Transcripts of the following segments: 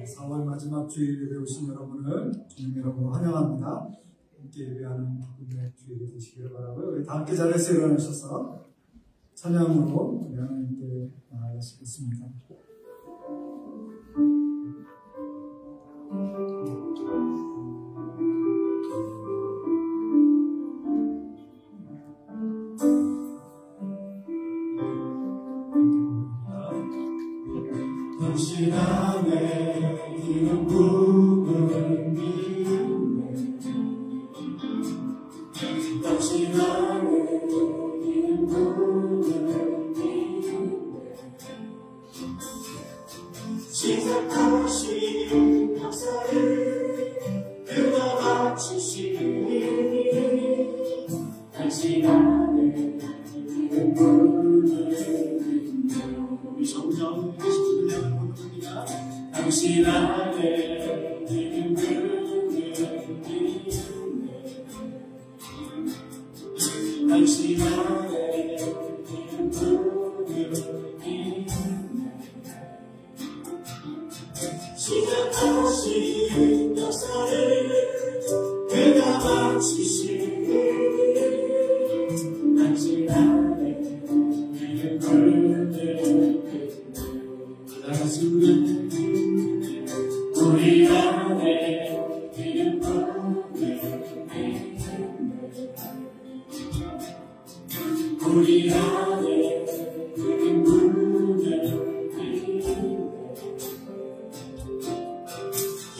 4월 마지막 주일 예배 오신 여러분을 주님 이름으로 환영합니다. 함께 예배하는 기쁨의 주일이 되시기를 바라고요. 우리 다 함께 자리에서 일어나셔서 찬양으로 우리 하나님께 나아가시겠습니다. 당신 안에 기름 부음을 믿네. 당신 안에 기름 부음을 믿네. 시작하신 역사를 그가 마치시니 당신 안에 기름 부음을 믿네. 우리 점점 당신 안에 기름 부음을 믿네. 당신 안에 기름 부음을 믿네. 시작하신 역사를 그가 마치시니 당신 안에 기름 부음을 믿네. 우리 안에 기름 부음을 믿네. 우리 안에 기름 부음을 믿네.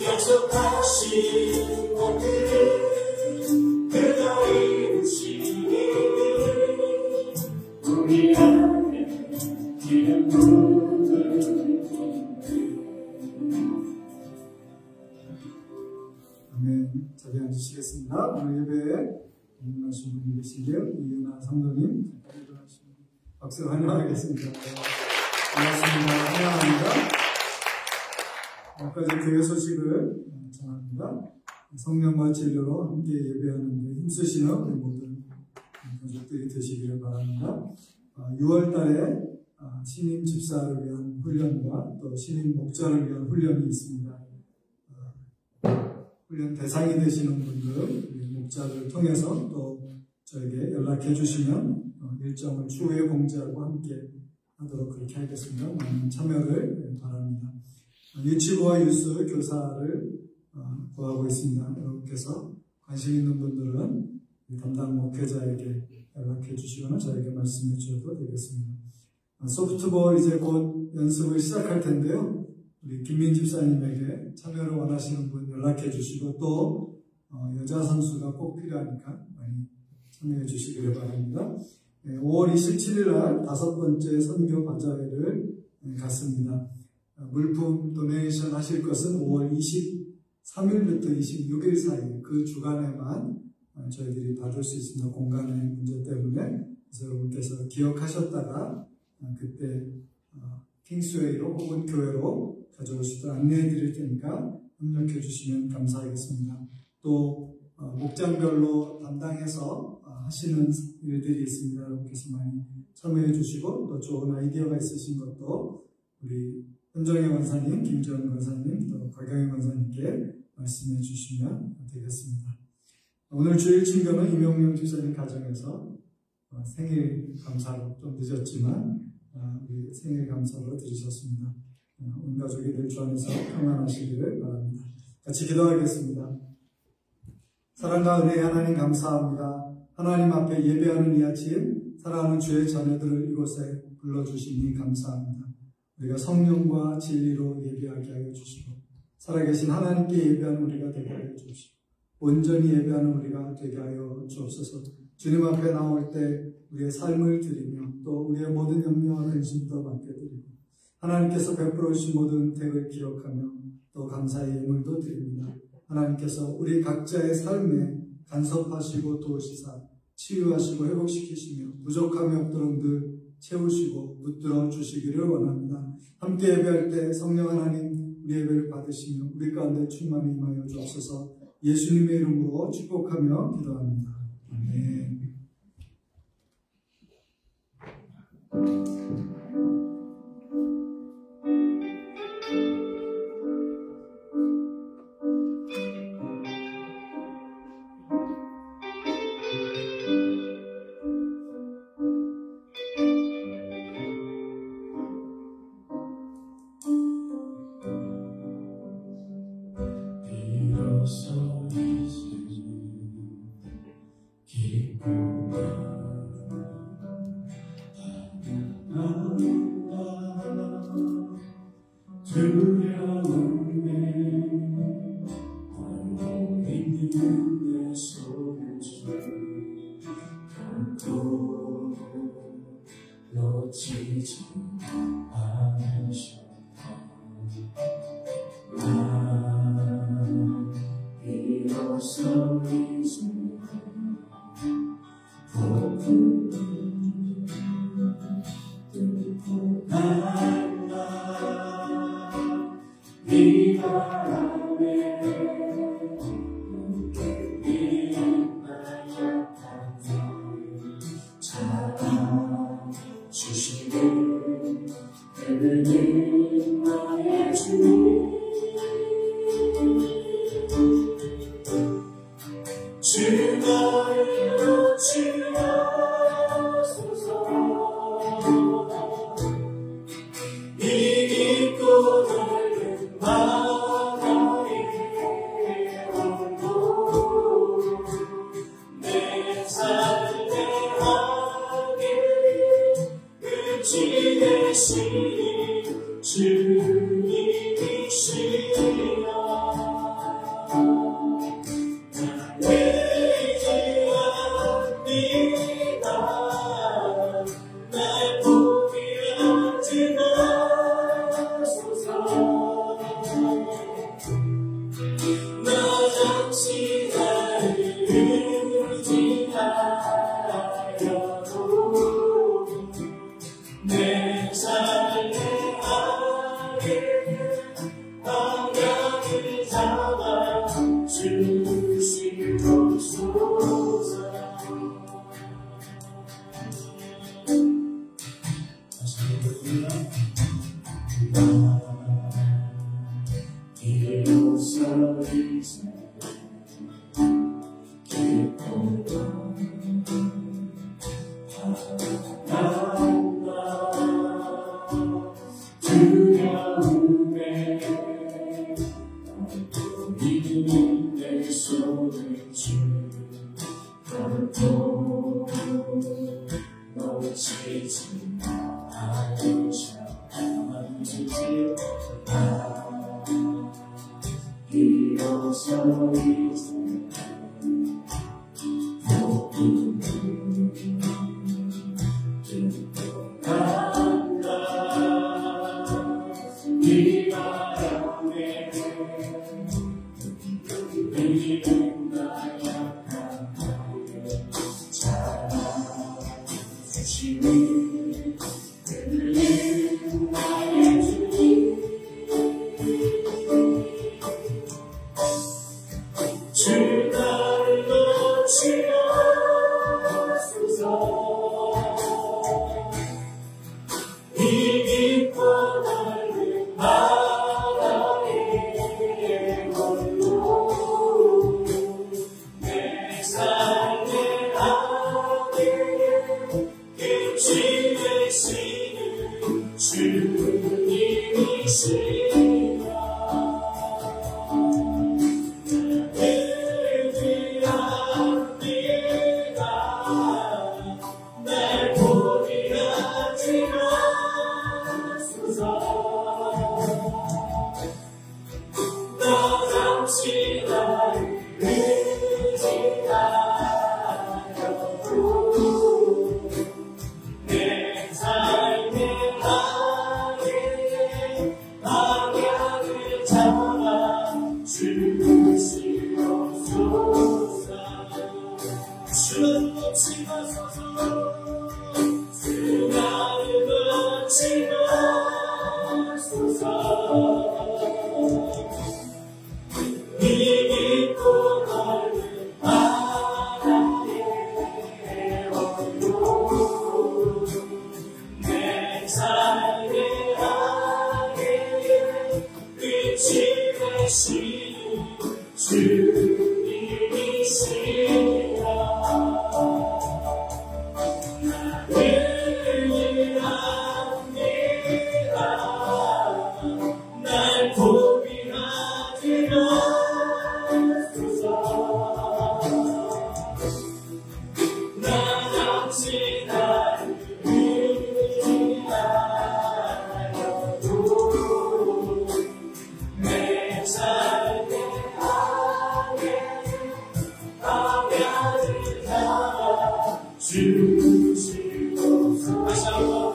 약속하신 것들을 그가 이루시니 우리 안에 기름 부음을 자리에 앉으시겠습니다. 오늘 예배에 임하신 분이 계신데요. 이은하 성도님 박수로 환영하겠습니다. 반갑습니다. 환영합니다. 아까 교회 소식을 전합니다. 성령과 진료로 함께 예배하는 데 힘쓰시는 우리 모든 가족들이 되시기를 바랍니다. 6월 달에 신임 집사를 위한 훈련과 또 신임 목자를 위한 훈련이 있습니다. 훈련 대상이 되시는 분들, 목자를 통해서 또 저에게 연락해 주시면 일정을 추후에 공지하고 함께 하도록 그렇게 하겠습니다. 많은 참여를 바랍니다. 유치부와 유스 교사를 구하고 있습니다. 여러분께서 관심 있는 분들은 담당 목회자에게 연락해 주시거나 저에게 말씀해 주셔도 되겠습니다. 소프트볼 이제 곧 연습을 시작할 텐데요. 우리 김민 집사님에게 참여를 원하시는 분 연락해 주시고 또 여자 선수가 꼭 필요하니까 많이 참여해 주시기를 바랍니다. 5월 27일 날 5번째 선교 바자회를 갔습니다. 물품 도네이션 하실 것은 5월 23일부터 26일 사이 그 주간에만 저희들이 받을 수 있습니다. 공간의 문제 때문에. 그래서 여러분께서 기억하셨다가 그때 킹스웨이로 혹은 교회로 가져오시도록 안내해 드릴 테니까 협력해 주시면 감사하겠습니다. 또 목장별로 담당해서 하시는 일들이 있습니다. 여러분께서 많이 참여해 주시고 또 좋은 아이디어가 있으신 것도 우리 현정혜 권사님, 김지원 권사님, 또 곽영희 권사님께 말씀해 주시면 되겠습니다. 오늘 주일 친교는 임용용 집사님 가정에서 생일 감사로 좀 늦었지만 우리 생일 감사로 드리셨습니다. 온 가족이 늘 주 안에서 평안하시기를 바랍니다. 같이 기도하겠습니다. 사랑과 은혜의 하나님 감사합니다. 하나님 앞에 예배하는 이 아침 사랑하는 주의 자녀들을 이곳에 불러주시니 감사합니다. 우리가 성령과 진리로 예배하게 하여 주시고 살아계신 하나님께 예배하는 우리가 되게 하여 주시고 온전히 예배하는 우리가 되게 하여 주옵소서. 주님 앞에 나올 때 우리의 삶을 드리며 또 우리의 모든 염려와 근심도 맡겨드리고 하나님께서 베풀어 주신 모든 은택을 기억하며 또 감사의 예물도 드립니다. 하나님께서 우리 각자의 삶에 간섭하시고 도우시사 치유하시고 회복시키시며 부족함이 없도록 늘 채우시고 붙들어 주시기를 원합니다. 함께 예배할 때 성령 하나님 우리 예배를 받으시며 우리 가운데 충만히 임하여 주옵소서. 예수님의 이름으로 축복하며 기도합니다. 아멘. 결코 놓치지 않으셨다. 난 비로소 이제 복음을 듣고 만나 네 바람에 주시길 그는 나의 주님 주 나를 놓지 마소서 이 깊고 넓은 바다에 홀로 내 삶의 끝이 되시니 주님이시여 난 의지합니다. 날 포기하지 마소서. 나 잠시 나를 의지하여도 내 삶의 안에 방향을 잡아 주시옵소서. 다시 해보겠습니다. 비로소 이제 기쁨과 두려움에 이는 내 손을 주 결코 놓치지 않으셨다. 비로소 이제 복음을 듣고 간다. 이 바람에 흔들리는 나 약한 나의 자랑주시니 흔들리는 나의 주님 주 나를 놓지 마소서. 이 깊고 넓은 바다에 홀로 내 삶의 안에 끝이 되시는 주님이시여 날 포기하지 마소서. 나 잠시 나를 의지하여도 내 삶의 안에 방향을 잡아 주시옵소서. 주는 놓지 마소서. 주 나를 놓지 마소서. 이 깊고 넓은 바다에 홀로 내 삶의 안에 끝이 되시는 주님이시여 날 포기하지 마소서. 나 잠시 나를 의지하여도 내 삶의 안에 방향을 잡아 주시옵소서. 다시 한번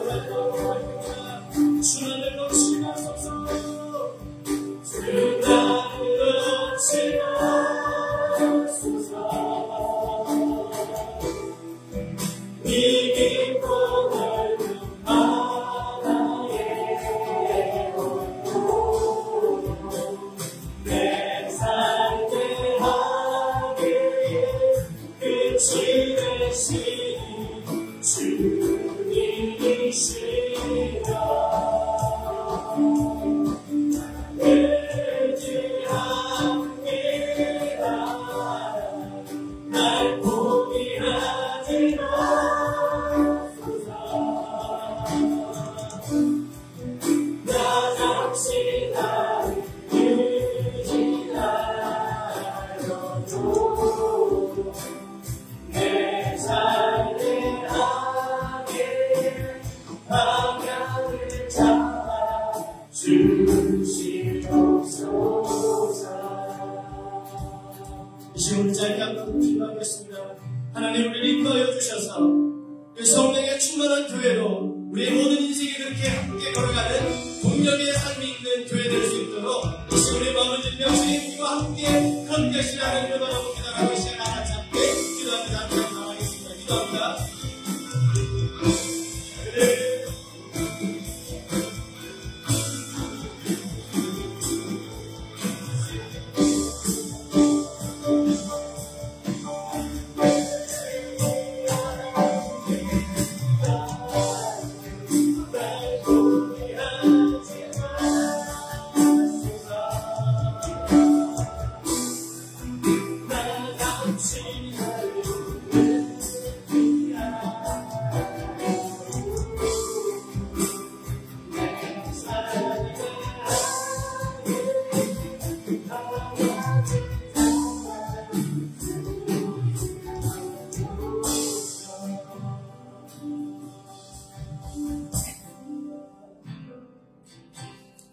주님을 넘치시옵소서. 주님을 넘치시옵소서. 이 깊고 넓은 바다에 내 삶의 하늘에 끝이 되신 주님이시라. 의지합니다. 날 포기하지 마소서. 나 잠시 나를 유지하여도 내 삶의 하늘에 방향을 잡아 주시옵소서. 이 시간을 짧게 한번 기도하겠습니다. 하나님, 우리를 인도하여 주셔서 그 성령의 충만한 교회로 우리의 모든 인생이 그렇게 함께 걸어가는 동력의 삶이 있는 교회 될 수 있도록 이 시간에 마음을 들며 주님과 함께 건대시라는 은혜로 기도하고 시간 하나 잡게 기도합니다. 함께 나가겠습니다. 기도합니다.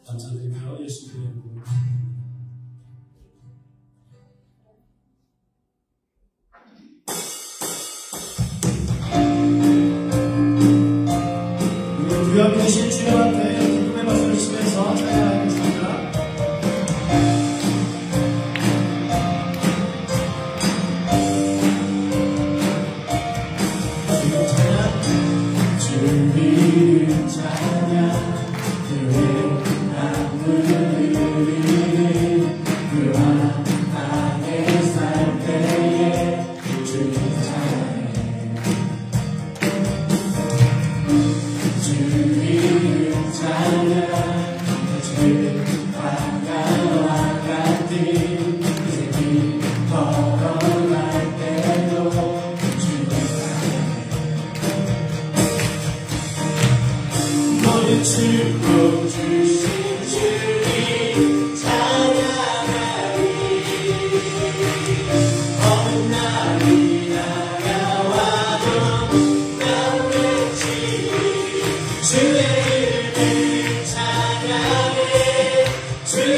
감사드리며 예수님의 이름으로. 우리 주 앞에 계신 주님 앞에 기쁨의 말씀을 치면서 찬양하겠습니다. 주님 찬양 주고 주신 주님 찬양하리. 어느 날이 다가와도 난 외치리. 주의 이름을 찬양해. 주의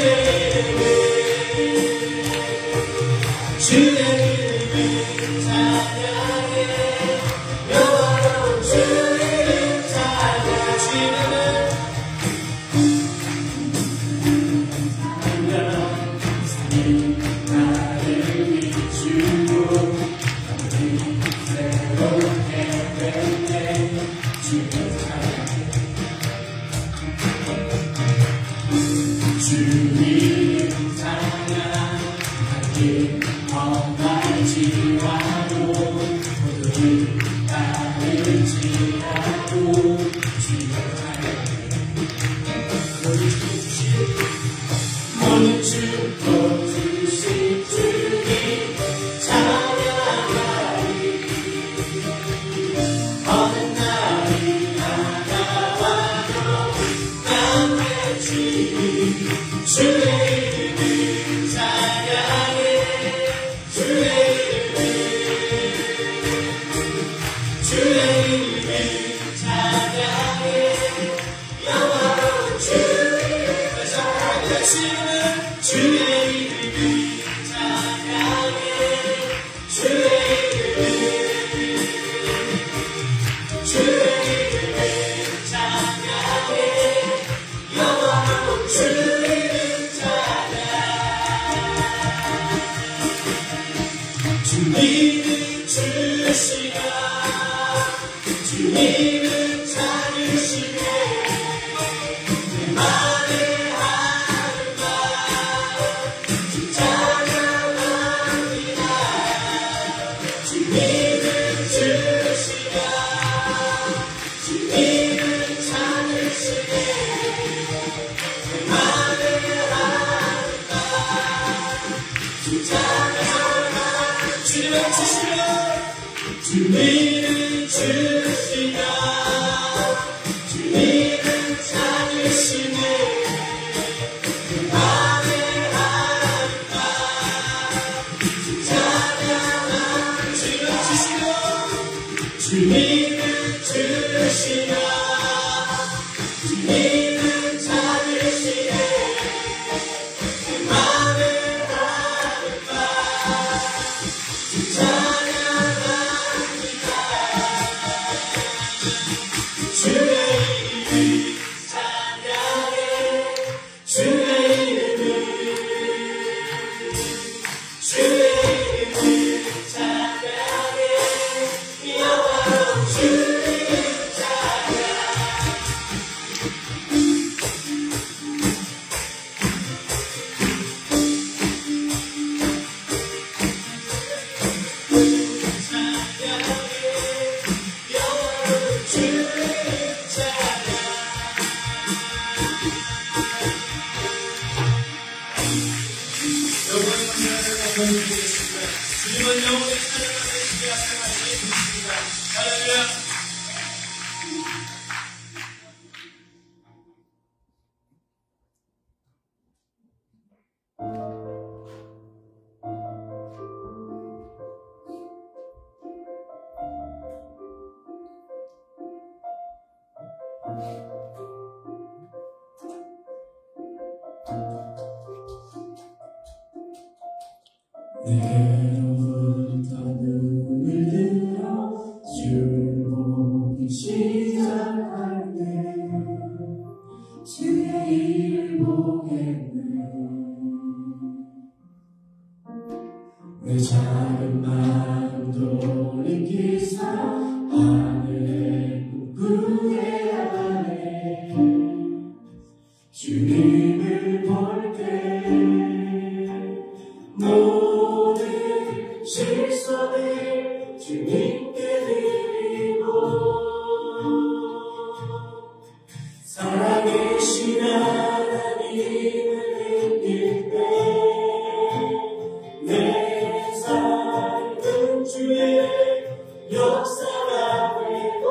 이름을 찬양해. 여호와로 주의 이름 찬양하시는 주님 찬양하길 험할지라도 모두를 따를지라도 주님 모든 축복 주신 주님 찬양하리. 어느 날이 다가와도 난 외치리. 주의 이름을 찬양해. 주의 이름을 찬양해. 여호와로 주의 이름을 찬양하시는 주의 이름을 찬양해. 주의 이름을 주님을 찾으시네 내 맘의 하루가 주 찬양합니다. 주님을 주시며 주님을 찾으시네 내 맘의 하루가 주 찬양합니다. 주님을 주시며 주님을 주시며 주님을 찾으시네 그 맘의 하루가 주 찬양한 주님을 주시며 주님을 주시며 주님을 찾으시네 그 맘의 하루가 주 찬양합니다. 주의 이름을 찬양해 주의 이름을 찬양해 여호와 주의 찬양 주님은 영원히 찬양하는 주의 앞에만 있습니다. 할렐루야. 내게로부터 눈을 들어 주를 보기 시작할 때 주의 일을 보겠네. 내 작은 마음 돌이키사 하늘의 꿈꾸게 하네. 주님을 볼 때 모든 실속을 주님께 드리고 살아계신 하나님을 느낄 때 내 삶은 주의 역사가 되고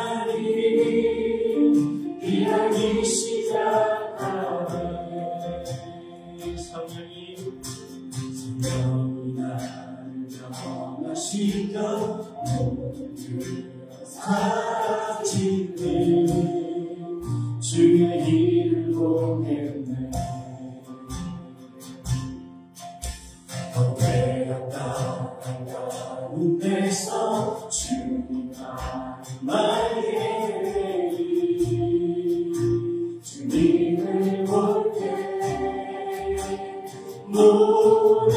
하나님이 일하기 시작하네. 성령이 나를 변화시켜 모두 사라지네. 주의 일을 보겠네. 헛되었다 가운데서 주님 말게 되리. 주님을 볼 때 모든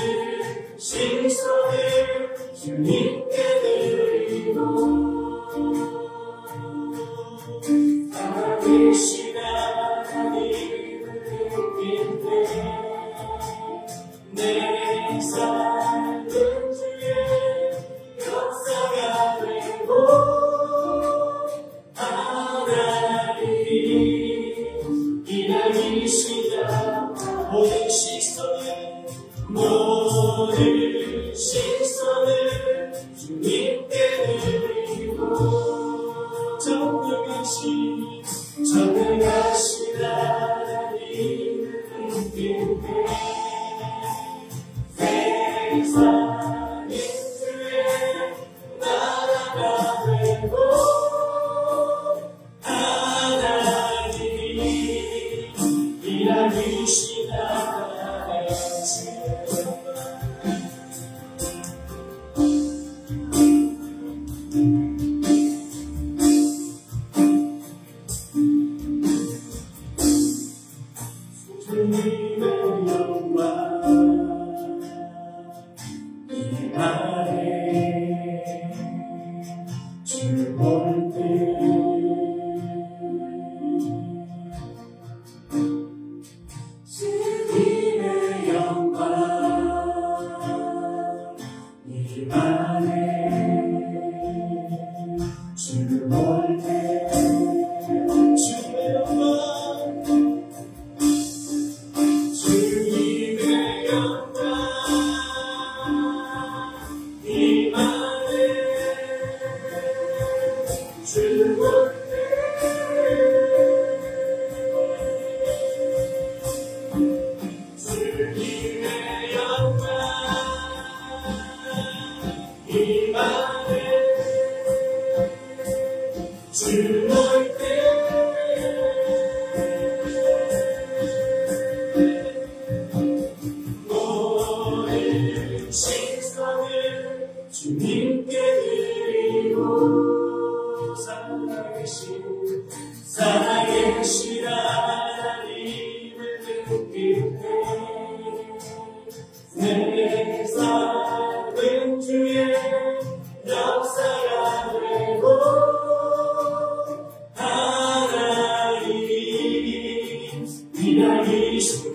신선을 주님께 드리고 살아계신 하나님을 느낄 때 내 삶은 주의 역사가 되고 하나님이 일하기 시작하고 모든 시선을 주님께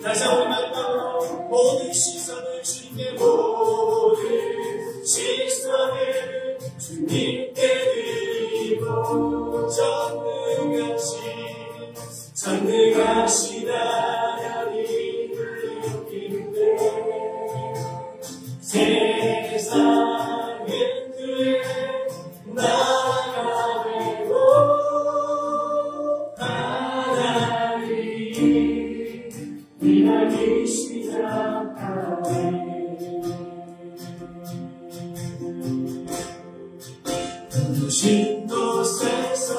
다시 한번 말씀으로 모든 시선을 주님께 모든 시선을 주님께 드리고 전능하시다 하나님을 느끼는데 세상은 그의 나라가 되고 하나님 시작하네. 신 곳에서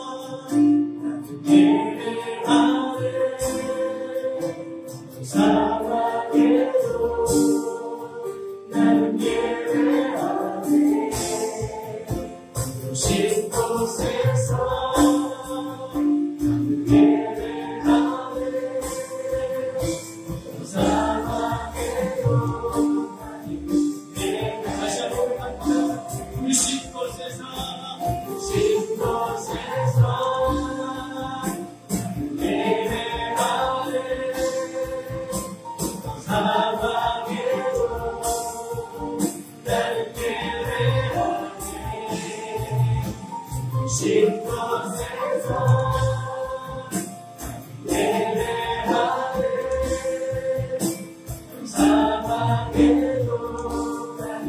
나는 예배하네. 사랑에도 나는 예배하네. 신 곳에서 나는 예배하네. 다시 한번 합니다. 우리 신 곳에서 예배하네. 사랑에도 나는 예배하네. 신 곳에서 예배하네. 사랑에도 나는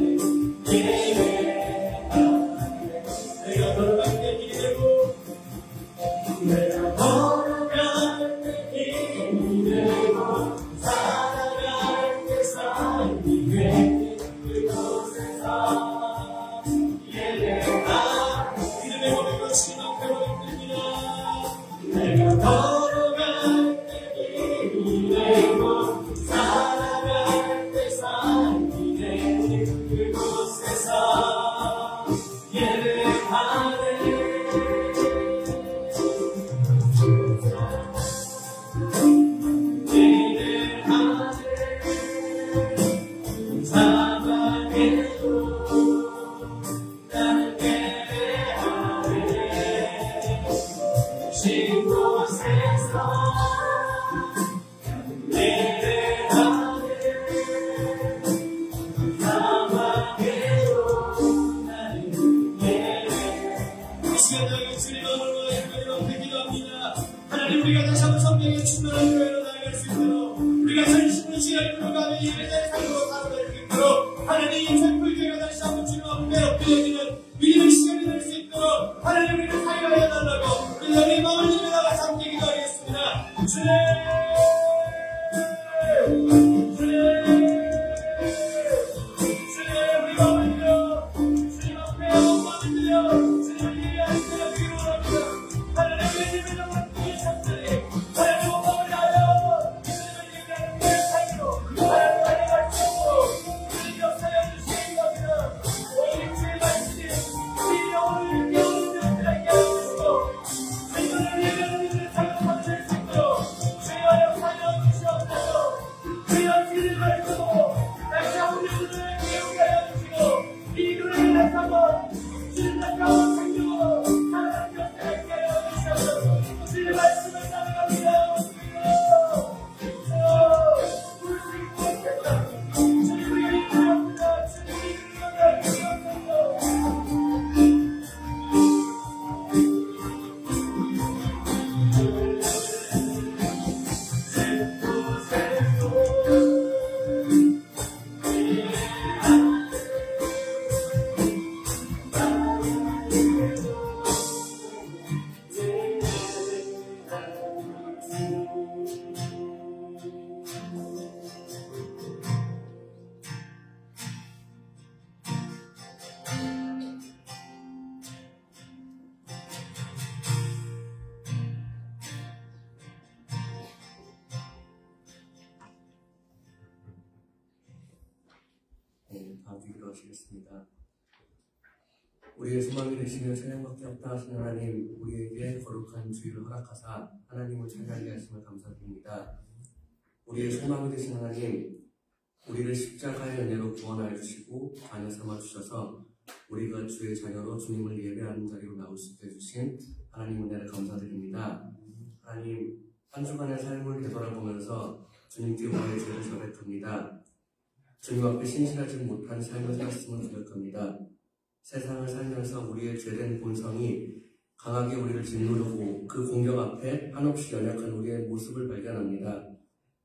예배하네. 내가 걸어갈 때 길이 되고 내가 걸어갈 때 길이 되고 살아갈 때 삶이 되는 그곳에서 예배하네. 믿음의 고백으로 주님 앞에 올립니다. 내가 걸어갈 때 길이 되고 살아갈 때 삶이 되는 그곳에서 예배하네. 사랑에도 나는 예배하네. 신 곳에서 예배하네. 사랑에도 나는 예배하네. 이 시간 저에게 주님의 오늘과 하나님 앞에 기도합니다. 하나님, 우리가 다시 한번 성령의 충만한 교회로 나아갈 수 있도록, 우리가 전심으로 지혜를 풀어가며 예배자의 삶으로 살아갈 수 있도록, 하나님 이 촛불교회가 다시 한번 주님 앞에 엎드려지는 믿음의 시간이 될 수 있도록 하나님 우리를 사용하여 달라고 우리 너희 마음을 들여다가 함께 기도하겠습니다. 주님 우리 마음을 들여 주님 앞에 마음을 들여 주님을 예배하는 때가 되기를 원합니다. 하나님 우리의 예배를 완전히 찬송해 하나님 마음을 다하여 주님을 예배하는 때의 삶으로 하나님 달려갈 수 있도록 주님 역사여 주시기 바랍니다. 오늘 주의 말씀이 우리 영혼을 깨우는 자들에게 하시고 주님을 예배하는 이들의 삶을 만들 수 있도록 주여 역사여 주시옵소서. 주여 주의 말씀으로 다시 한번 우리들을 깨우게 하여 주시고 이 노래를 다시 한번 주님 다시 한번 생기고 사랑하는 것을 하게 하여 주시옵소서. 주의 말씀을 따라갑니다. 주님 우리가 인도합니다. 주님 우리가 인도합니다. 기도하시겠습니다. 우리의 소망이 되시며 찬양받기 합당하신 하나님, 우리에게 거룩한 주의를 허락하사 하나님을 찬양하게 하심을 감사드립니다. 우리의 소망이 되신 하나님, 우리를 십자가의 은혜로 구원하여 주시고 자녀 삼아 주셔서 우리가 주의 자녀로 주님을 예배하는 자리로 나올 수 있게 해주신 하나님 은혜를 감사드립니다. 하나님, 한 주간의 삶을 되돌아보면서 주님께 우리의 죄를 자백합니다. 주님 앞에 신실하지 못한 삶을 살았음을 고백합니다. 세상을 살면서 우리의 죄된 본성이 강하게 우리를 짓누르고 그 공격 앞에 한없이 연약한 우리의 모습을 발견합니다.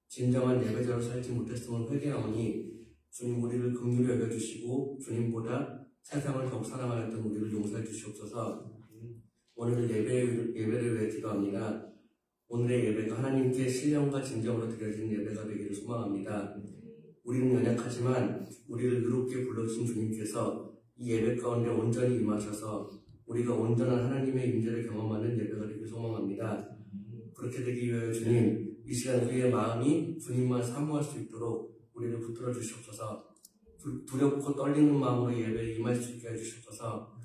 진정한 예배자로 살지 못했음을 회개하오니 주님 우리를 긍휼히 여겨주시고 주님보다 세상을 더욱 사랑하였던 우리를 용서해 주시옵소서. 오늘 예배를 위해 기도합니다. 오늘의 예배가 하나님께 신령과 진정으로 드려진 예배가 되기를 소망합니다. 우리는 연약하지만 우리를 의롭게 불러주신 주님께서 이 예배 가운데 온전히 임하셔서 우리가 온전한 하나님의 임재를 경험하는 예배가 되기를 소망합니다. 그렇게 되기 위하여 주님, 이 시간 우리의 마음이 주님만 사모할 수 있도록 우리를 붙들어 주시옵소서. 두렵고 떨리는 마음으로 예배에 임할 수 있게 해주시옵소서.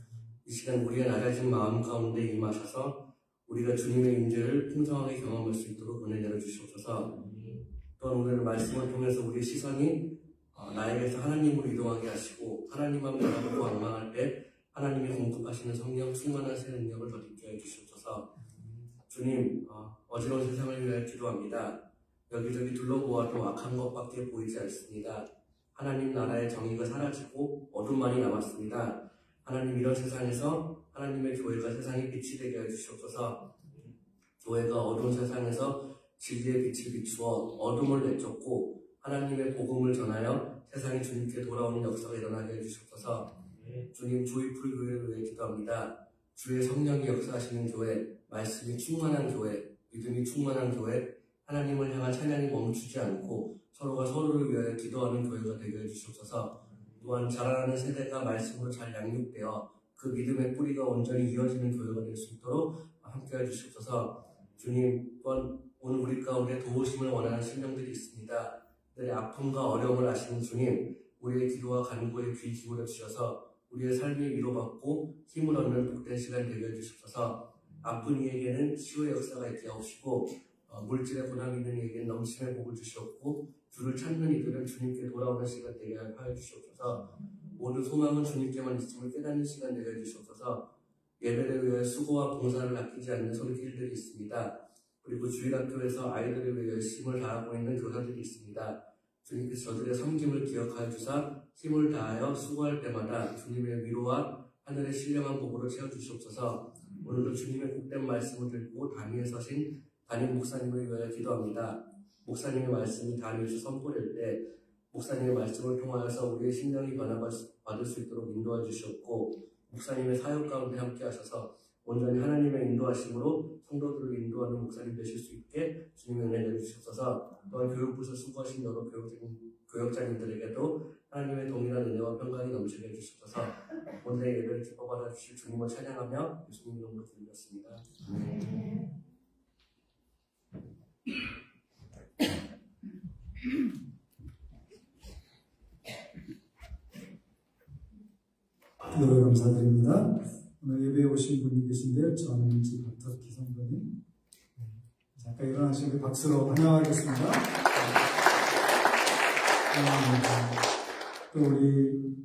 이 시간 우리의 낮아진 마음 가운데 임하셔서 우리가 주님의 임재를 풍성하게 경험할 수 있도록 은혜 내려주시옵소서. 또한 오늘 말씀을 통해서 우리의 시선이 나에게서 하나님으로 이동하게 하시고 하나님만 바라보고 원망할 때 하나님이 공급하시는 성령 충만한 새 능력을 더 느끼게 해주시옵소서. 주님, 어지러운 세상을 위하여 기도합니다. 여기저기 둘러보아도 악한 것밖에 보이지 않습니다. 하나님 나라의 정의가 사라지고 어둠만이 남았습니다. 하나님, 이런 세상에서 하나님의 교회가 세상의 빛이 되게 해주시옵소서. 교회가 어두운 세상에서 진리의 빛을 비추어 어둠을 내쫓고 하나님의 복음을 전하여 세상이 주님께 돌아오는 역사가 일어나게 해주시옵소서. 주님, 조이풀 교회를 위해 기도합니다. 주의 성령이 역사하시는 교회, 말씀이 충만한 교회, 믿음이 충만한 교회, 하나님을 향한 찬양이 멈추지 않고 서로가 서로를 위하여 기도하는 교회가 되게 해주시옵소서. 또한 자라나는 세대가 말씀으로 잘 양육되어 그 믿음의 뿌리가 온전히 이어지는 교회가 될 수 있도록 함께 해주시옵소서. 주님, 또한 오늘 우리 가운데 도우심을 원하는 심령들이 있습니다. 그들의 아픔과 어려움을 아시는 주님, 우리의 기도와 간구에 귀 기울여 주셔서 우리의 삶이 위로받고 힘을 얻는 복된 시간 되게 해주시옵소서. 아픈 이에게는 치유의 역사가 있게 하옵시고 물질의 고난이 있는 이에게는 넘침의 복을 주시옵고 주를 찾는 이들은 주님께 돌아오는 시간 되게 하여 주시옵소서. 모든 소망은 주님께만 있음을 깨닫는 시간 되게 해주시옵소서. 예배를 위해 수고와 봉사를 아끼지 않는 손길들이 있습니다. 그리고 주일학교에서 아이들을 위해 열심을 다하고 있는 교사들이 있습니다. 주님께서 저들의 섬김을 기억하여 주사 힘을 다하여 수고할 때마다 주님의 위로와 하늘의 신령한 복으로 채워주시옵소서. 오늘도 주님의 복된 말씀을 듣고 단위에 서신 담임 목사님을 위하여 기도합니다. 목사님의 말씀이 단위에서 선포될 때 목사님의 말씀을 통하여서 우리의 심령이 변화받을 수 있도록 인도해 주시옵고 목사님의 사역 가운데 함께 하셔서 온전히 하나님의 인도하심으로 성도들을 인도하는 목사님 되실 수 있게 주님의 은혜 내주시옵소서. 또한 교육부에서 수고하신 여러 교역자님들에게도 하나님의 동일한 은혜와 평강이 넘치게 해주시옵소서. 오늘의 예배를 기뻐 받아주실 주님을 찬양하며 예수님 이름으로 드리겠습니다. 기도를 감사드립니다. 오늘 예배에 오신 분이 계신데요. 전은지 박탁기 성도님, 잠깐 일어나시고 박수로 환영하겠습니다. 또 우리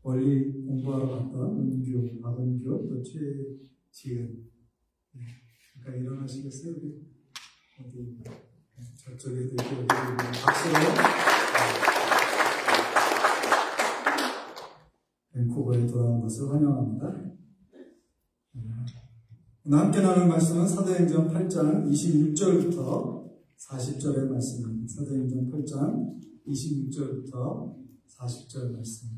멀리 공부하러 갔던 은규, 박은규, 또 최지은, 잠깐 일어나시겠어요? 어디 저쪽에도 있고 박수로 밴쿠버에 돌아온 것을 환영합니다. 오늘 함께 나눌 말씀은 사도행전 8장 26절부터 40절의 말씀입니다. 사도행전 8장 26절부터 40절 말씀.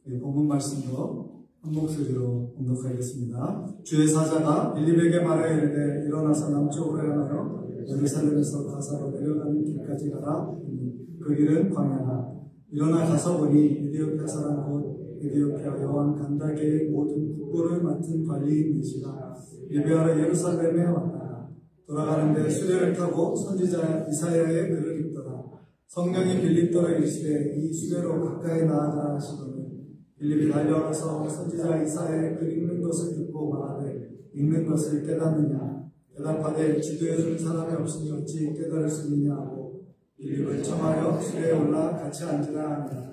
본문 말씀도 한 목소리로 봉독하겠습니다. 주의 사자가 빌립에게 말하여 이르되 일어나서 남쪽으로 향하여 예루살렘에서 가사로 내려가는 길까지 가라. 그 길은 광야라. 일어나 가서 보니 에디오피아 사람 곧 에디오피아 여왕 간다게의 모든 국고를 맡은 관리인 메시가 예배하러 예루살렘에 왔다. 돌아가는데 수레를 타고 선지자 이사야의 글을 읽더라. 성령이 빌립더로 이르시되 이 수레로 가까이 나아가 하시더니 빌립이 달려가서 선지자 이사야의 글 읽는 것을 듣고 말하되 읽는 것을 깨닫느냐 대답하되 지도해 줄 사람이 없으니 어찌 깨달을 수 있냐 하고 빌립을 청하여 수레에 올라 같이 앉으라 하니라.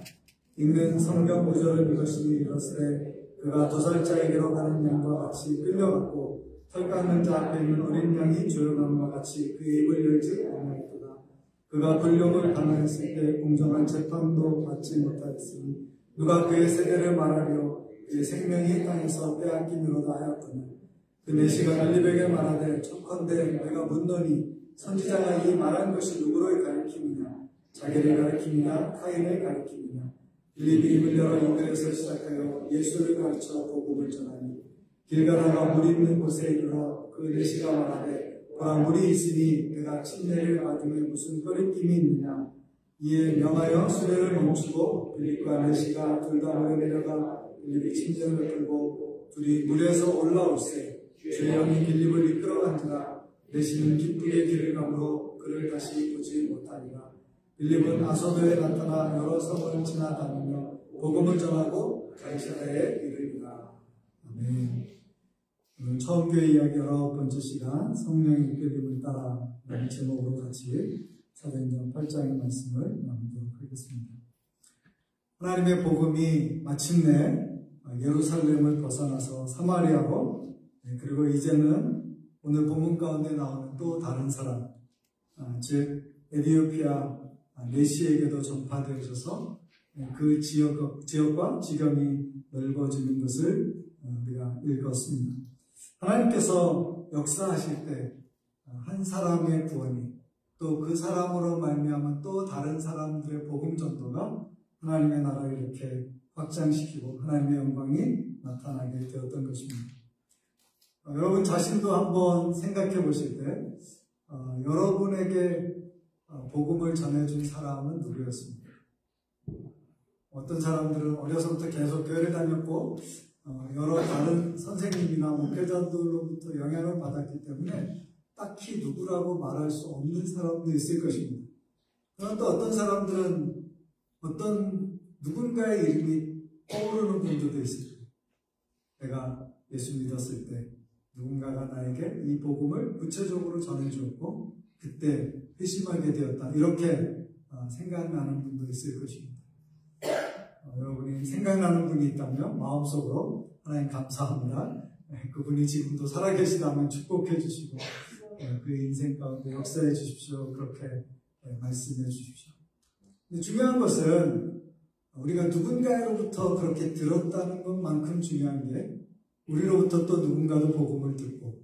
읽는 성경 구절을 이것이니 이것을 그가 도살자에게로 가는 양과 같이 끌려갔고 털 깎는 자 앞에 있는 어린 양이 조용함과 같이 그의 입을 열지 아니하였도다. 그가 불령을 당하였을 때 공정한 재판도 받지 못하였으니 누가 그의 세대를 말하려 그의 생명이 땅에서 빼앗김이로다 하였더니 그 내시가 빌립에게 말하되 촉컨대 내가 묻노니 선지자가 이 말한 것이 누구를 가리킴이냐 자기를 가리킴이냐 타인을 가리킴이냐. 빌립이 입을 열어 인도에서 시작하여 예수를 가르쳐 복음을 전하니 길 가다가 물이 있는 곳에 이르러 그 내시가 말하되 보라 물이 있으니 내가 침례를 받음에 무슨 거리낌이 있느냐. 이에 명하여 수레를 멈추고 빌립과 내시가 둘 다 물에 내려가 빌립이 침례를 들고 둘이 물에서 올라올세 주의 영이 빌립을 이끌어간지라. 내시는 기쁘게 길을 가므로 그를 다시 보지 못하니라. 빌립은 아소도에 나타나 여러 성을 지나다니며 복음을 전하고 가이사랴에 이르니라. 아멘. 오늘 처음 교회 이야기 19번째 시간 성령의 이끌림을 따라 라는 제목으로 같이 사도행전 8장의 말씀을 나누도록 하겠습니다. 하나님의 복음이 마침내 예루살렘을 벗어나서 사마리아로 그리고 이제는 오늘 본문 가운데 나오는 또 다른 사람 즉 에디오피아 내시에게도 전파되어져서 그 지역과 지경이 넓어지는 것을 우리가 읽었습니다. 하나님께서 역사하실 때 한 사람의 구원이 또 그 사람으로 말미암은 또 다른 사람들의 복음 전도가 하나님의 나라를 이렇게 확장시키고 하나님의 영광이 나타나게 되었던 것입니다. 여러분 자신도 한번 생각해 보실 때 여러분에게 복음을 전해준 사람은 누구였습니까? 어떤 사람들은 어려서부터 계속 교회를 다녔고 여러 다른 선생님이나 목회자들로부터 영향을 받았기 때문에 딱히 누구라고 말할 수 없는 사람도 있을 것입니다. 그러나 또 어떤 사람들은 어떤 누군가의 이름이 떠오르는 분들도 있을 거예요. 내가 예수 믿었을 때 누군가가 나에게 이 복음을 구체적으로 전해주었고 그때 회심하게 되었다. 이렇게 생각나는 분도 있을 것입니다. 여러분이 생각나는 분이 있다면 마음속으로 하나님 감사합니다. 그분이 지금도 살아계시다면 축복해 주시고 그의 인생 가운데 역사해 주십시오. 그렇게 말씀해 주십시오. 근데 중요한 것은 우리가 누군가로부터 그렇게 들었다는 것만큼 중요한 게 우리로부터 또 누군가도 복음을 듣고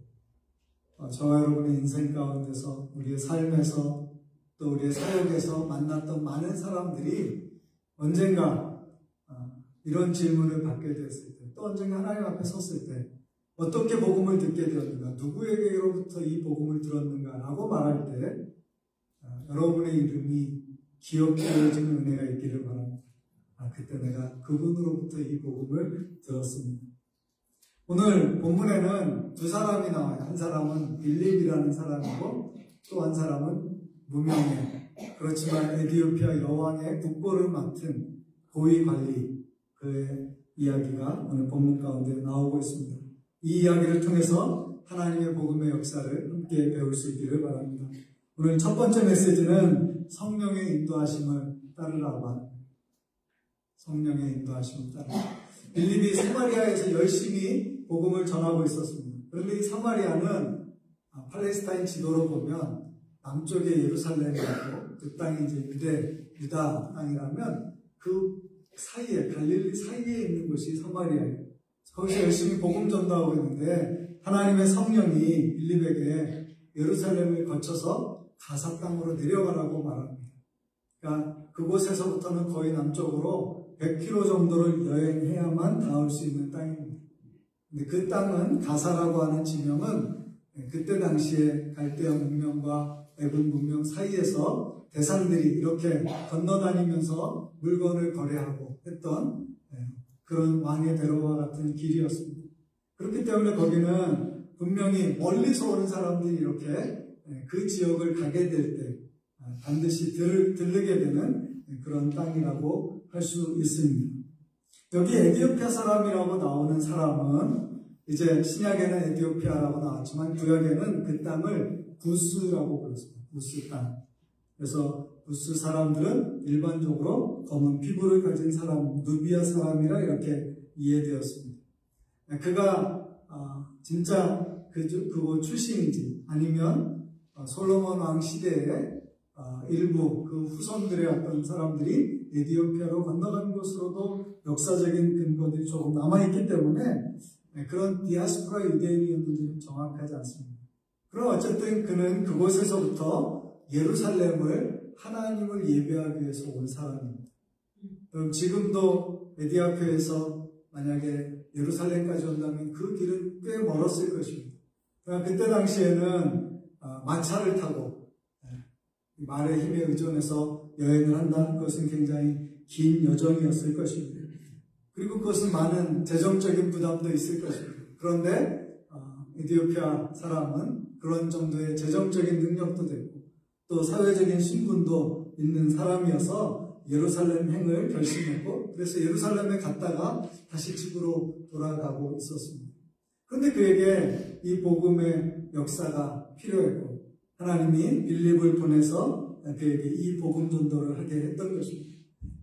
저와 여러분의 인생 가운데서 우리의 삶에서 또 우리의 사역에서 만났던 많은 사람들이 언젠가 이런 질문을 받게 되었을 때 또 언젠가 하나님 앞에 섰을 때 어떻게 복음을 듣게 되었는가 누구에게로부터 이 복음을 들었는가 라고 말할 때 여러분의 이름이 기억되어지는 은혜가 있기를 바랍니다. 그때 내가 그분으로부터 이 복음을 들었습니다. 오늘 본문에는 두 사람이 나와요. 한 사람은 빌립이라는 사람이고 또 한 사람은 무명의 그렇지만 에디오피아 여왕의 국보를 맡은 고위 관리 그의 이야기가 오늘 본문 가운데 나오고 있습니다. 이 이야기를 통해서 하나님의 복음의 역사를 함께 배울 수 있기를 바랍니다. 오늘 첫 번째 메시지는 성령의 인도하심을 따르라고 합니다. 성령의 인도하심을 따르라. 빌립이 사마리아에서 열심히 복음을 전하고 있었습니다. 그런데 이 사마리아는 팔레스타인 지도로 보면 남쪽에 예루살렘이고 그 땅이 이제 유다 땅이라면 그 사이에 갈릴리 사이에 있는 곳이 사마리아예요. 거기서 열심히 복음 전도하고 있는데 하나님의 성령이 빌립에게 예루살렘을 거쳐서 가사 땅으로 내려가라고 말합니다. 그러니까 그곳에서부터는 거의 남쪽으로 100km 정도를 여행해야만 닿을 수 있는 땅입니다. 근데 그 땅은 가사라고 하는 지명은 그때 당시에 갈대아 문명과 애굽 문명 사이에서 대상들이 이렇게 건너다니면서 물건을 거래하고 했던 그런 왕의 대로와 같은 길이었습니다. 그렇기 때문에 거기는 분명히 멀리서 오는 사람들이 이렇게 그 지역을 가게 될 때 반드시 들르게 되는 그런 땅이라고 할 수 있습니다. 여기 에티오피아 사람이라고 나오는 사람은 이제 신약에는 에티오피아라고 나왔지만 구약에는 그 땅을 구스라고 불렀습니다. 구스 땅. 그래서 구스 사람들은 일반적으로 검은 피부를 가진 사람, 누비아 사람이라 이렇게 이해되었습니다. 그가 진짜 그곳 출신인지 아니면 솔로몬 왕 시대에 일부 그 후손들의 어떤 사람들이 에티오피아로 건너간 것으로도 역사적인 근거들이 조금 남아있기 때문에 그런 디아스포라 유대인이었는지는 정확하지 않습니다. 그럼 어쨌든 그는 그곳에서부터 예루살렘을 하나님을 예배하기 위해서 온 사람입니다. 그럼 지금도 에티오피아에서 만약에 예루살렘까지 온다면 그 길은 꽤 멀었을 것입니다. 그때 당시에는 마차를 타고 말의 힘에 의존해서 여행을 한다는 것은 굉장히 긴 여정이었을 것입니다. 그리고 그것은 많은 재정적인 부담도 있을 것입니다. 그런데 에티오피아 사람은 그런 정도의 재정적인 능력도 되고 또 사회적인 신분도 있는 사람이어서 예루살렘 행을 결심했고 그래서 예루살렘에 갔다가 다시 집으로 돌아가고 있었습니다. 그런데 그에게 이 복음의 역사가 필요했고 하나님이 빌립을 보내서 그에게 이 복음 전도를 하게 했던 것입니다.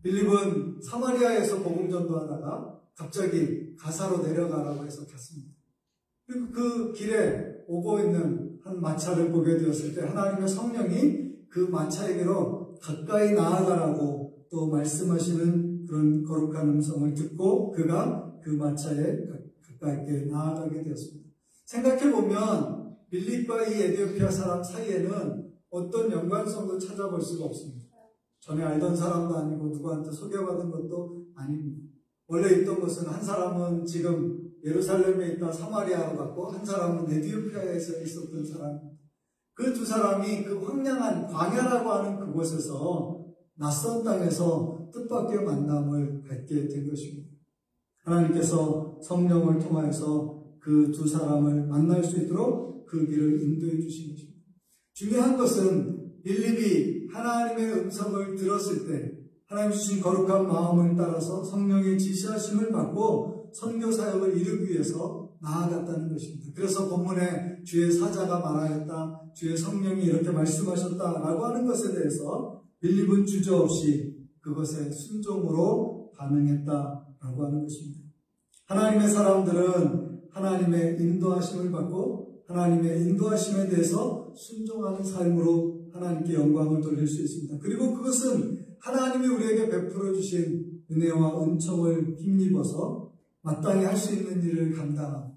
빌립은 사마리아에서 복음 전도하다가 갑자기 가사로 내려가라고 해서 갔습니다. 그리고 그 길에 오고 있는 한 마차를 보게 되었을 때 하나님의 성령이 그 마차에게로 가까이 나아가라고 또 말씀하시는 그런 거룩한 음성을 듣고 그가 그 마차에 가까이 나아가게 되었습니다. 생각해보면 빌립과 이 에티오피아 사람 사이에는 어떤 연관성도 찾아볼 수가 없습니다. 전에 알던 사람도 아니고 누구한테 소개받은 것도 아닙니다. 원래 있던 것은 한 사람은 지금 예루살렘에 있다 사마리아로 갔고 한 사람은 에티오피아에서 있었던 사람입니다. 그 두 사람이 그 황량한 광야라고 하는 그곳에서 낯선 땅에서 뜻밖의 만남을 갖게 된 것입니다. 하나님께서 성령을 통하여서 그 두 사람을 만날 수 있도록 그 길을 인도해 주신 것입니다. 중요한 것은 빌립이 하나님의 음성을 들었을 때 하나님 주신 거룩한 마음을 따라서 성령의 지시하심을 받고 선교 사역을 이루기 위해서 나아갔다는 것입니다. 그래서 본문에 주의 사자가 말하였다, 주의 성령이 이렇게 말씀하셨다라고 하는 것에 대해서 빌립은 주저없이 그것에 순종으로 반응했다라고 하는 것입니다. 하나님의 사람들은 하나님의 인도하심을 받고 하나님의 인도하심에 대해서 순종하는 삶으로 하나님께 영광을 돌릴 수 있습니다. 그리고 그것은 하나님이 우리에게 베풀어 주신 은혜와 은총을 힘입어서 마땅히 할 수 있는 일을 감당하고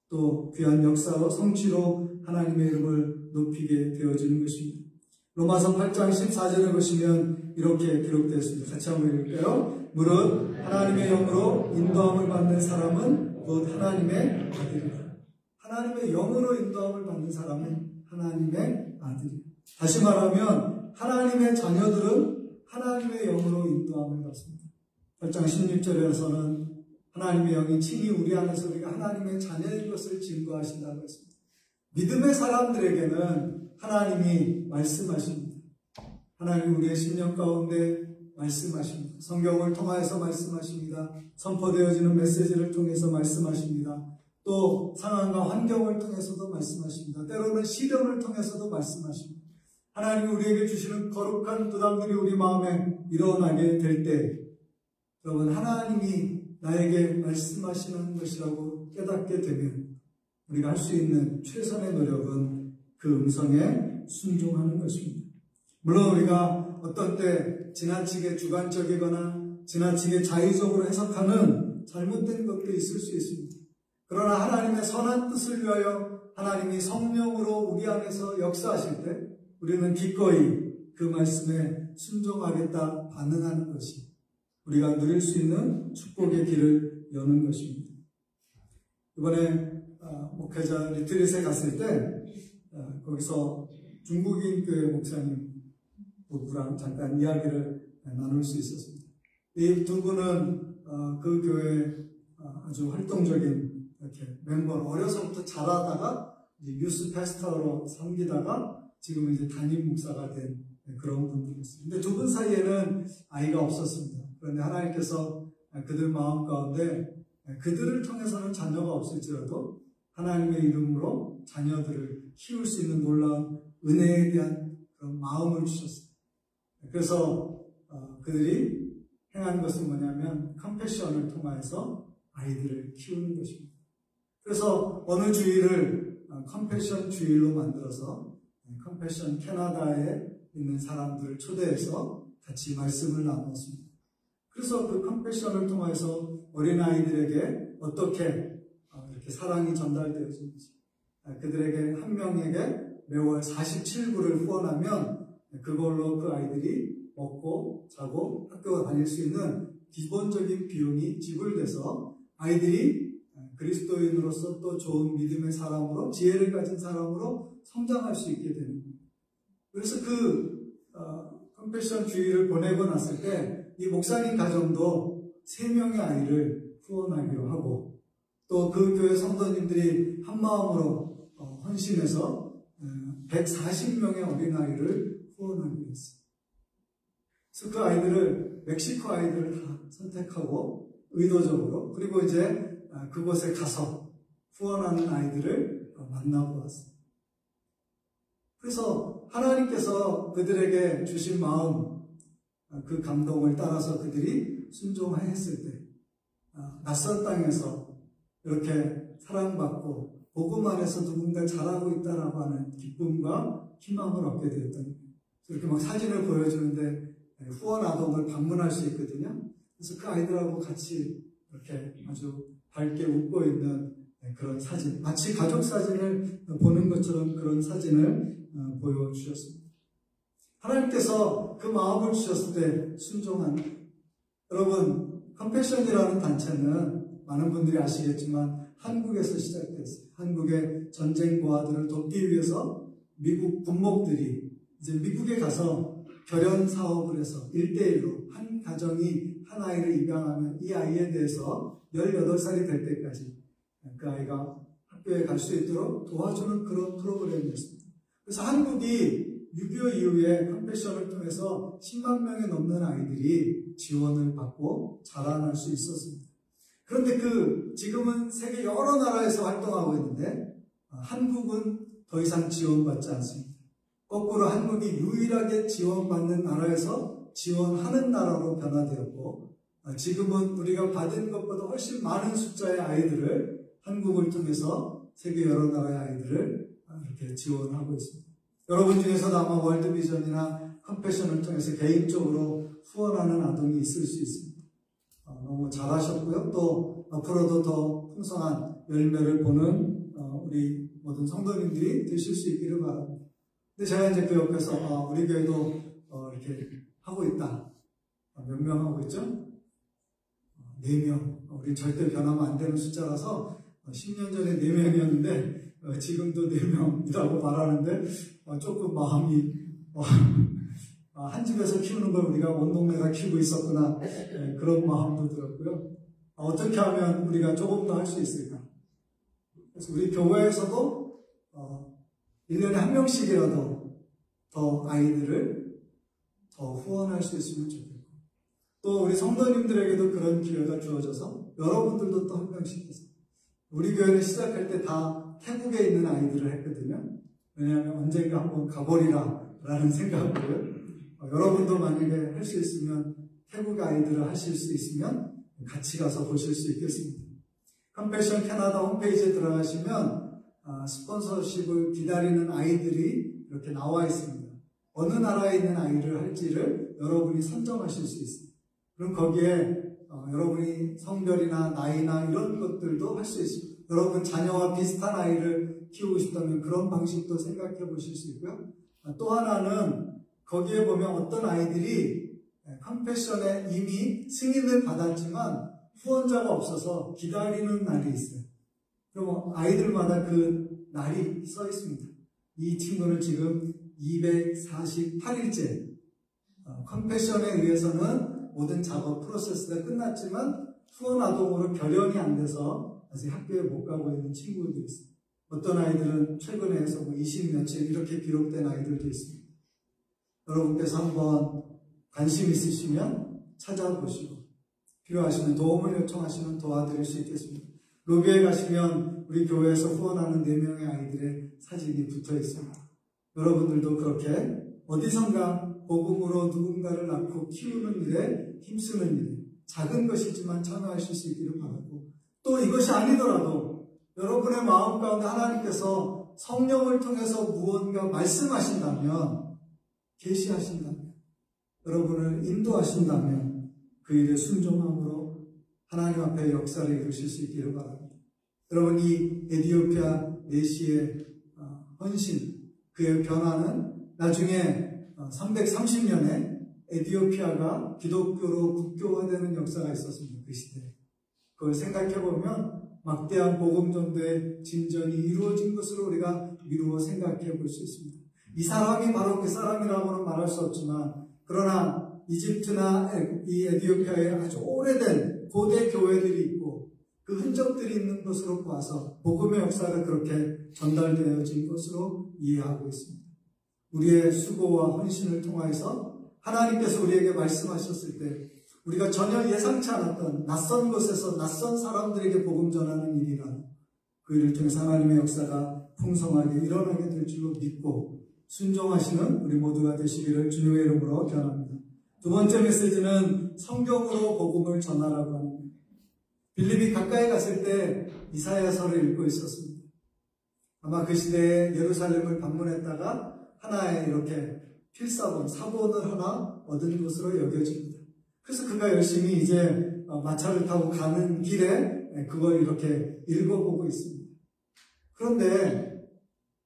또 귀한 역사와 성취로 하나님의 이름을 높이게 되어지는 것입니다. 로마서 8장 14절에 보시면 이렇게 기록되어 있습니다. 같이 한번 읽을까요? 무릇 하나님의 영으로 인도함을 받는 사람은 곧 하나님의 아들이다. 하나님의 영으로 인도함을 받는 사람은 하나님의 아들이다. 다시 말하면 하나님의 자녀들은 하나님의 영으로 인도함을 받습니다. 8장 16절에서는 하나님의 영이 친히 우리 안에서 우리가 하나님의 자녀인 것을 증거하신다고 했습니다. 믿음의 사람들에게는 하나님이 말씀하십니다. 하나님 우리의 심령 가운데 말씀하십니다. 성경을 통하여서 말씀하십니다. 선포되어지는 메시지를 통해서 말씀하십니다. 또 상황과 환경을 통해서도 말씀하십니다. 때로는 시련을 통해서도 말씀하십니다. 하나님이 우리에게 주시는 거룩한 부담들이 우리 마음에 일어나게 될 때 여러분 하나님이 나에게 말씀하시는 것이라고 깨닫게 되면 우리가 할 수 있는 최선의 노력은 그 음성에 순종하는 것입니다. 물론 우리가 어떤 때 지나치게 주관적이거나 지나치게 자의적으로 해석하는 잘못된 것도 있을 수 있습니다. 그러나 하나님의 선한 뜻을 위하여 하나님이 성령으로 우리 안에서 역사하실 때 우리는 기꺼이 그 말씀에 순종하겠다 반응하는 것이 우리가 누릴 수 있는 축복의 길을 여는 것입니다. 이번에 목회자 리트릿에 갔을 때 거기서 중국인 교회 목사님 부부랑 잠깐 이야기를 나눌 수 있었습니다. 이 두 분은 그 교회 아주 활동적인 이렇게 멤버로 어려서부터 자라다가 이제 유스 패스터로 섬기다가 지금은 이제 담임 목사가 된 그런 분들이었어요. 근데 두 분 사이에는 아이가 없었습니다. 그런데 하나님께서 그들 마음 가운데 그들을 통해서는 자녀가 없을지라도 하나님의 이름으로 자녀들을 키울 수 있는 놀라운 은혜에 대한 그런 마음을 주셨어요. 그래서 그들이 행한 것은 뭐냐면 컴패션을 통해서 아이들을 키우는 것입니다. 그래서 어느 주일을 컴패션 주일로 만들어서 컴패션 캐나다에 있는 사람들을 초대해서 같이 말씀을 나눴습니다. 그래서 그 컴패션을 통해서 어린아이들에게 어떻게 이렇게 사랑이 전달되어지는지, 그들에게 한 명에게 매월 47불을 후원하면 그걸로 그 아이들이 먹고 자고 학교 다닐 수 있는 기본적인 비용이 지불돼서 아이들이 그리스도인으로서 또 좋은 믿음의 사람으로 지혜를 가진 사람으로 성장할 수 있게 되는 거예요. 그래서 그 컴패션 주일을 보내고 났을 때 이 목사님 가정도 3명의 아이를 후원하기로 하고 또 그 교회 성도님들이 한마음으로 헌신해서 140명의 어린아이를 후원하기로 했어요. 그래서 그 아이들을 멕시코 아이들을 다 선택하고 의도적으로 그리고 이제 그곳에 가서 후원하는 아이들을 만나고 왔어요. 그래서 하나님께서 그들에게 주신 마음 그 감동을 따라서 그들이 순종했을 때 낯선 땅에서 이렇게 사랑받고 복음 안에서 누군가 잘하고 있다라고 하는 기쁨과 희망을 얻게 되었던 거예요. 이렇게 막 사진을 보여주는데 후원 아동을 방문할 수 있거든요. 그래서 그 아이들하고 같이 이렇게 아주 밝게 웃고 있는 그런 사진, 마치 가족 사진을 보는 것처럼 그런 사진을 보여주셨습니다. 하나님께서 그 마음을 주셨을 때 순종한, 여러분 컴패션이라는 단체는 많은 분들이 아시겠지만 한국에서 시작됐어요. 한국의 전쟁 고아들을 돕기 위해서 미국 군목들이 이제 미국에 가서 결연 사업을 해서 1대1로 한 가정이 한 아이를 입양하면 이 아이에 대해서 18살이 될 때까지 그 아이가 학교에 갈 수 있도록 도와주는 그런 프로그램이었습니다. 그래서 한국이 6.25 이후에 컴패션을 통해서 10만 명이 넘는 아이들이 지원을 받고 자라날 수 있었습니다. 그런데 지금은 세계 여러 나라에서 활동하고 있는데 한국은 더 이상 지원받지 않습니다. 거꾸로 한국이 유일하게 지원받는 나라에서 지원하는 나라로 변화되었고 지금은 우리가 받은 것보다 훨씬 많은 숫자의 아이들을 한국을 통해서 세계 여러 나라의 아이들을 이렇게 지원하고 있습니다. 여러분 중에서도 아마 월드비전이나 컴패션을 통해서 개인적으로 후원하는 아동이 있을 수 있습니다. 너무 잘하셨고요. 또 앞으로도 더 풍성한 열매를 보는 우리 모든 성도님들이 되실 수 있기를 바랍니다. 근데 제가 이제 그 옆에서 우리 교회도 이렇게 하고 있다. 몇 명 하고 있죠? 4명. 우리 절대 변하면 안 되는 숫자라서 10년 전에 4명이었는데 지금도 4명이라고 말하는데 조금 마음이 한 집에서 키우는 걸 우리가 온 동네가 키우고 있었구나 그런 마음도 들었고요. 어떻게 하면 우리가 조금 더 할 수 있을까? 그래서 우리 교회에서도 1년에 한 명씩이라도 더 아이들을 더 후원할 수 있으면 좋겠고 또 우리 성도님들에게도 그런 기회가 주어져서 여러분들도 또 한 명씩 해서 우리 교회는 시작할 때 다 태국에 있는 아이들을 했거든요. 왜냐하면 언젠가 한번 가보리라 라는 생각으로 여러분도 만약에 할 수 있으면 태국 아이들을 하실 수 있으면 같이 가서 보실 수 있겠습니다. 컴패션 캐나다 홈페이지에 들어가시면 스폰서십을 기다리는 아이들이 이렇게 나와 있습니다. 어느 나라에 있는 아이를 할지를 여러분이 선정하실 수 있습니다. 그럼 거기에 여러분이 성별이나 나이나 이런 것들도 할 수 있습니다. 여러분 자녀와 비슷한 아이를 키우고 싶다면 그런 방식도 생각해 보실 수 있고요. 또 하나는 거기에 보면 어떤 아이들이 컴패션에 이미 승인을 받았지만 후원자가 없어서 기다리는 날이 있어요. 그럼 아이들마다 그 날이 써 있습니다. 이 친구는 지금 248일째 컴패션에 의해서는 모든 작업 프로세스가 끝났지만 후원 아동으로 결연이 안 돼서 아직 학교에 못 가고 있는 친구들도 있습니다. 어떤 아이들은 최근에 해서 20 며칠 이렇게 기록된 아이들도 있습니다. 여러분께서 한번 관심 있으시면 찾아보시고 필요하시면 도움을 요청하시면 도와드릴 수 있겠습니다. 로비에 가시면 우리 교회에서 후원하는 4명의 아이들의 사진이 붙어 있습니다. 여러분들도 그렇게 어디선가 복음으로 누군가를 낳고 키우는 일에 힘쓰는 일에 작은 것이지만 참여하실 수 있기를 바라고, 또 이것이 아니더라도 여러분의 마음 가운데 하나님께서 성령을 통해서 무언가 말씀하신다면, 계시하신다면, 여러분을 인도하신다면 그 일에 순종함으로 하나님 앞에 역사를 이루실 수 있기를 바랍니다. 여러분, 이 에티오피아 내시의 헌신, 그의 변화는 나중에 330년에 에티오피아가 기독교로 국교화되는 역사가 있었습니다. 그 시대에. 그걸 생각해보면 막대한 복음전도의 진전이 이루어진 것으로 우리가 미루어 생각해 볼 수 있습니다. 이 사람이 바로 그 사람이라고는 말할 수 없지만, 그러나 이집트나 이 에티오피아에 아주 오래된 고대 교회들이 있고 그 흔적들이 있는 것으로 봐서 복음의 역사가 그렇게 전달되어진 것으로 이해하고 있습니다. 우리의 수고와 헌신을 통해서 하나님께서 우리에게 말씀하셨을 때 우리가 전혀 예상치 않았던 낯선 곳에서 낯선 사람들에게 복음 전하는 일이라 그 일을 통해서 하나님의 역사가 풍성하게 일어나게 될 줄로 믿고 순종하시는 우리 모두가 되시기를 주님의 이름으로 기원합니다. 두 번째 메시지는 성경으로 복음을 전하라고 하는 겁니다. 빌립이 가까이 갔을 때 이사야서를 읽고 있었습니다. 아마 그 시대에 예루살렘을 방문했다가 하나의 이렇게 필사본, 사본을 하나 얻은 것으로 여겨집니다. 그래서 그가 열심히 이제 마차를 타고 가는 길에 그걸 이렇게 읽어보고 있습니다. 그런데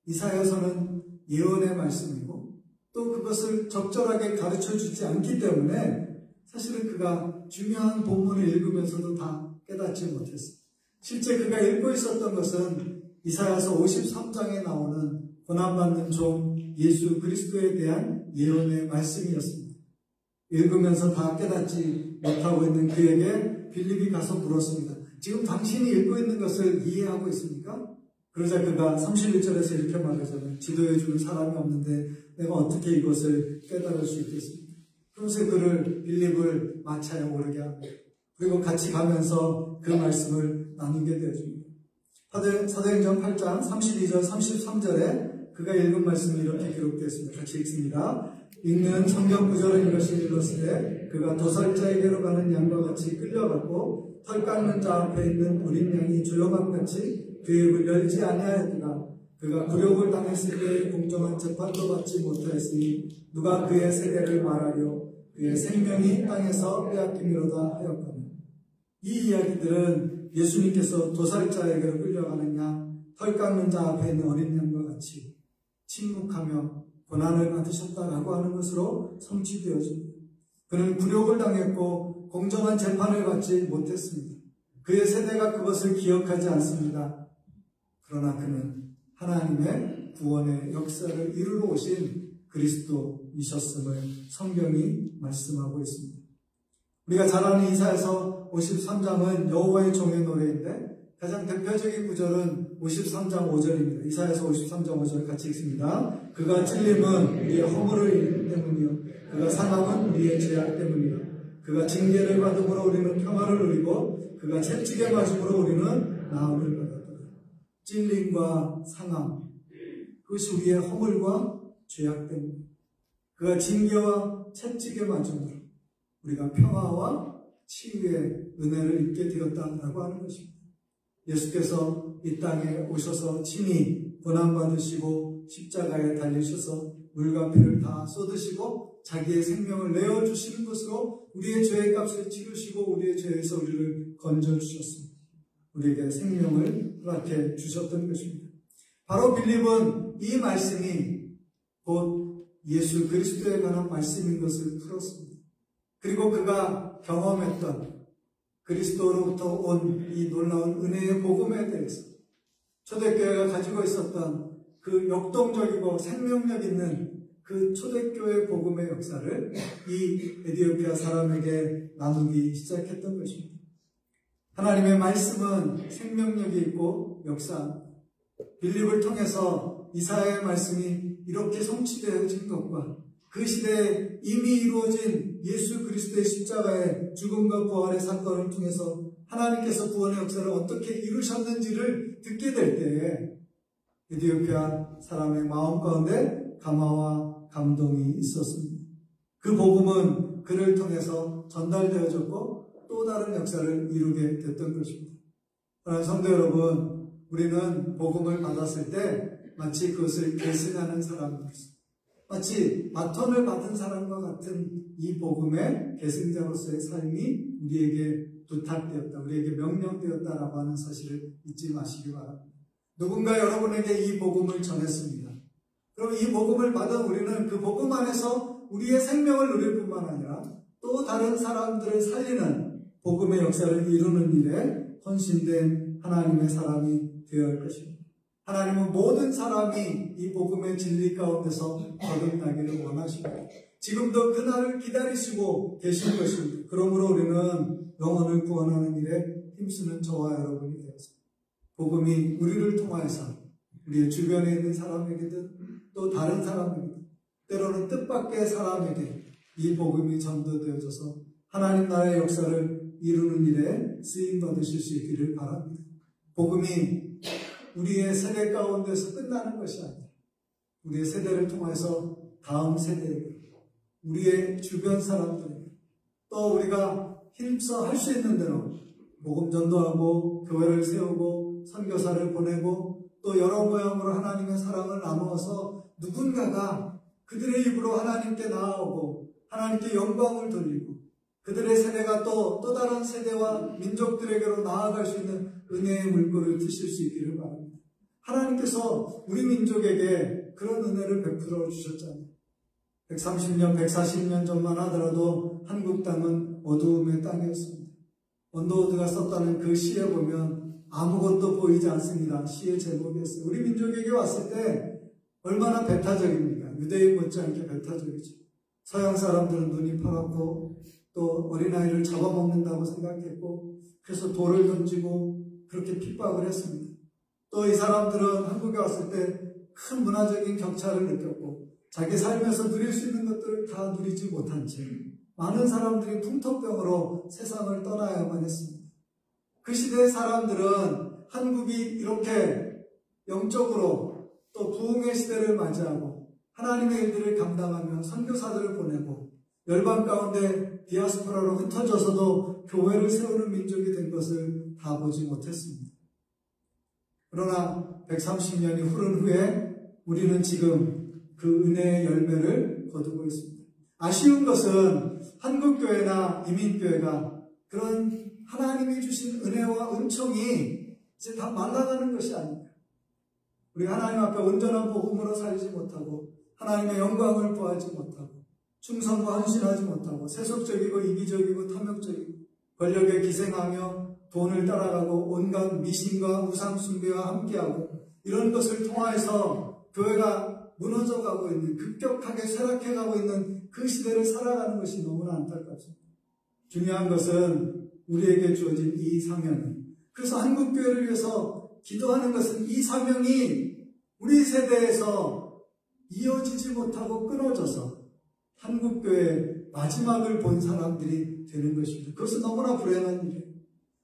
이사야서는 예언의 말씀이고 또 그것을 적절하게 가르쳐주지 않기 때문에 사실은 그가 중요한 본문을 읽으면서도 다 깨닫지 못했어요. 실제 그가 읽고 있었던 것은 이사야서 53장에 나오는 고난받는 종 예수 그리스도에 대한 예언의 말씀이었습니다. 읽으면서 다 깨닫지 못하고 있는 그에게 빌립이 가서 물었습니다. 지금 당신이 읽고 있는 것을 이해하고 있습니까? 그러자 그가 31절에서 이렇게 말하잖아요. 지도해 주는 사람이 없는데 내가 어떻게 이것을 깨달을 수 있겠습니까? 그러면서 그를 빌립을 마차에 오르게 합니다. 그리고 같이 가면서 그 말씀을 나누게 되어줍니다. 사도행전 8장 32절 33절에 그가 읽은 말씀이 이렇게 기록되어 있습니다. 같이 읽습니다. 읽는 성경 구절은 이것이 일렀으되 그가 도살자에게로 가는 양과 같이 끌려갔고 털 깎는 자 앞에 있는 어린 양이 조용함같이 그의 입을 열지 아니하였으나 그가 굴욕을 당했을 때 공정한 재판도 받지 못하였으니 누가 그의 세대를 말하려 그의 생명이 땅에서 빼앗김이로다 하였거든. 이 이야기들은 예수님께서 도살자에게로 끌려가는 양, 털 깎는 자 앞에 있는 어린 양과 같이 침묵하며 고난을 받으셨다라고 하는 것으로 성취되어집니다. 그는 굴욕을 당했고 공정한 재판을 받지 못했습니다. 그의 세대가 그것을 기억하지 않습니다. 그러나 그는 하나님의 구원의 역사를 이루러 오신 그리스도이셨음을 성경이 말씀하고 있습니다. 우리가 잘 아는 이사야서 53장은 여호와의 종의 노래인데 가장 대표적인 구절은 53장 5절입니다. 이사야서 53장 5절 같이 읽습니다. 그가 찔림은 우리의 허물을 때문이요 그가 상함은 우리의 죄악 때문이요 그가 징계를 받음으로 우리는 평화를 누리고 그가 채찍에 맞음으로 우리는 나음을 받았다. 찔림과 상함, 그것이 우리의 허물과 죄악 때문에 그가 징계와 채찍에 맞음으로 우리가 평화와 치유의 은혜를 입게 되었다라고 하는 것입니다. 예수께서 이 땅에 오셔서 친히 고난받으시고 십자가에 달리셔서 물과 피를 다 쏟으시고 자기의 생명을 내어주시는 것으로 우리의 죄의 값을 치르시고 우리의 죄에서 우리를 건져주셨습니다. 우리에게 생명을 허락해 주셨던 것입니다. 바로 빌립은 이 말씀이 곧 예수 그리스도에 관한 말씀인 것을 풀었습니다. 그리고 그가 경험했던 그리스도로부터 온 이 놀라운 은혜의 복음에 대해서 초대교회가 가지고 있었던 그 역동적이고 생명력 있는 그 초대교회 복음의 역사를 이 에티오피아 사람에게 나누기 시작했던 것입니다. 하나님의 말씀은 생명력이 있고 역사합니다. 빌립을 통해서 이사야의 말씀이 이렇게 성취되어진 것과 그 시대에 이미 이루어진 예수 그리스도의 십자가의 죽음과 부활의 사건을 통해서 하나님께서 구원의 역사를 어떻게 이루셨는지를 듣게 될 때에 에티오피아 사람의 마음 가운데 감화와 감동이 있었습니다. 그 복음은 그를 통해서 전달되어졌고 또 다른 역사를 이루게 됐던 것입니다. 그러나 성도 여러분, 우리는 복음을 받았을 때 마치 그것을 계승하는 사람입니다. 마치 바톤을 받은 사람과 같은 이 복음의 계승자로서의 삶이 우리에게 부탁되었다, 우리에게 명령되었다라고 하는 사실을 잊지 마시기 바랍니다. 누군가 여러분에게 이 복음을 전했습니다. 그럼 이 복음을 받은 우리는 그 복음 안에서 우리의 생명을 누릴 뿐만 아니라 또 다른 사람들을 살리는 복음의 역사를 이루는 일에 헌신된 하나님의 사람이 되어야 할 것입니다. 하나님은 모든 사람이 이 복음의 진리 가운데서 거듭나기를 원하십니다. 지금도 그날을 기다리시고 계신 것입니다. 그러므로 우리는 영혼을 구원하는 일에 힘쓰는 저와 여러분이 되어서 복음이 우리를 통하여서 우리의 주변에 있는 사람에게든 또 다른 사람에게든 때로는 뜻밖의 사람에게 이 복음이 전도되어져서 하나님 나라의 역사를 이루는 일에 쓰임받으실 수 있기를 바랍니다. 복음이 우리의 세대 가운데서 끝나는 것이 아니라 우리의 세대를 통해서 다음 세대에게, 우리의 주변 사람들에게, 또 우리가 힘써 할 수 있는 대로 복음 전도하고 교회를 세우고 선교사를 보내고 또 여러 모양으로 하나님의 사랑을 나누어서 누군가가 그들의 입으로 하나님께 나아오고 하나님께 영광을 돌리고 그들의 세대가 또 다른 세대와 민족들에게로 나아갈 수 있는 은혜의 물꼬를 트실 수 있기를 바랍니다. 하나님께서 우리 민족에게 그런 은혜를 베풀어 주셨잖아요. 130년, 140년 전만 하더라도 한국 땅은 어두움의 땅이었습니다. 원더우드가 썼다는 그 시에 보면 아무것도 보이지 않습니다. 시의 제목이었어요. 우리 민족에게 왔을 때 얼마나 배타적입니까? 유대인 못지않게 배타적이죠. 서양 사람들은 눈이 파랗고 또 어린아이를 잡아먹는다고 생각했고 그래서 돌을 던지고 그렇게 핍박을 했습니다. 또 이 사람들은 한국에 왔을 때 큰 문화적인 격차를 느꼈고 자기 살면서 누릴 수 있는 것들을 다 누리지 못한 채 많은 사람들이 풍토병으로 세상을 떠나야만 했습니다. 그 시대의 사람들은 한국이 이렇게 영적으로 또 부흥의 시대를 맞이하고 하나님의 일들을 감당하며 선교사들을 보내고 열방 가운데 디아스포라로 흩어져서도 교회를 세우는 민족이 된 것을 다 보지 못했습니다. 그러나 130년이 흐른 후에 우리는 지금 그 은혜의 열매를 거두고 있습니다. 아쉬운 것은 한국교회나 이민교회가 그런 하나님이 주신 은혜와 은총이 이제 다 말라가는 것이 아닙니다. 우리 하나님 앞에 온전한 복음으로 살지 못하고 하나님의 영광을 구하지 못하고 충성과 헌신하지 못하고 세속적이고 이기적이고 탐욕적이고 권력에 기생하며 돈을 따라가고 온갖 미신과 우상 숭배와 함께하고 이런 것을 통하여서 교회가 무너져가고 있는, 급격하게 쇠락해가고 있는 그 시대를 살아가는 것이 너무나 안타깝습니다. 중요한 것은 우리에게 주어진 이 사명이, 그래서 한국교회를 위해서 기도하는 것은 이 사명이 우리 세대에서 이어지지 못하고 끊어져서 한국교회의 마지막을 본 사람들이 되는 것입니다. 그것은 너무나 불행한 일이에요.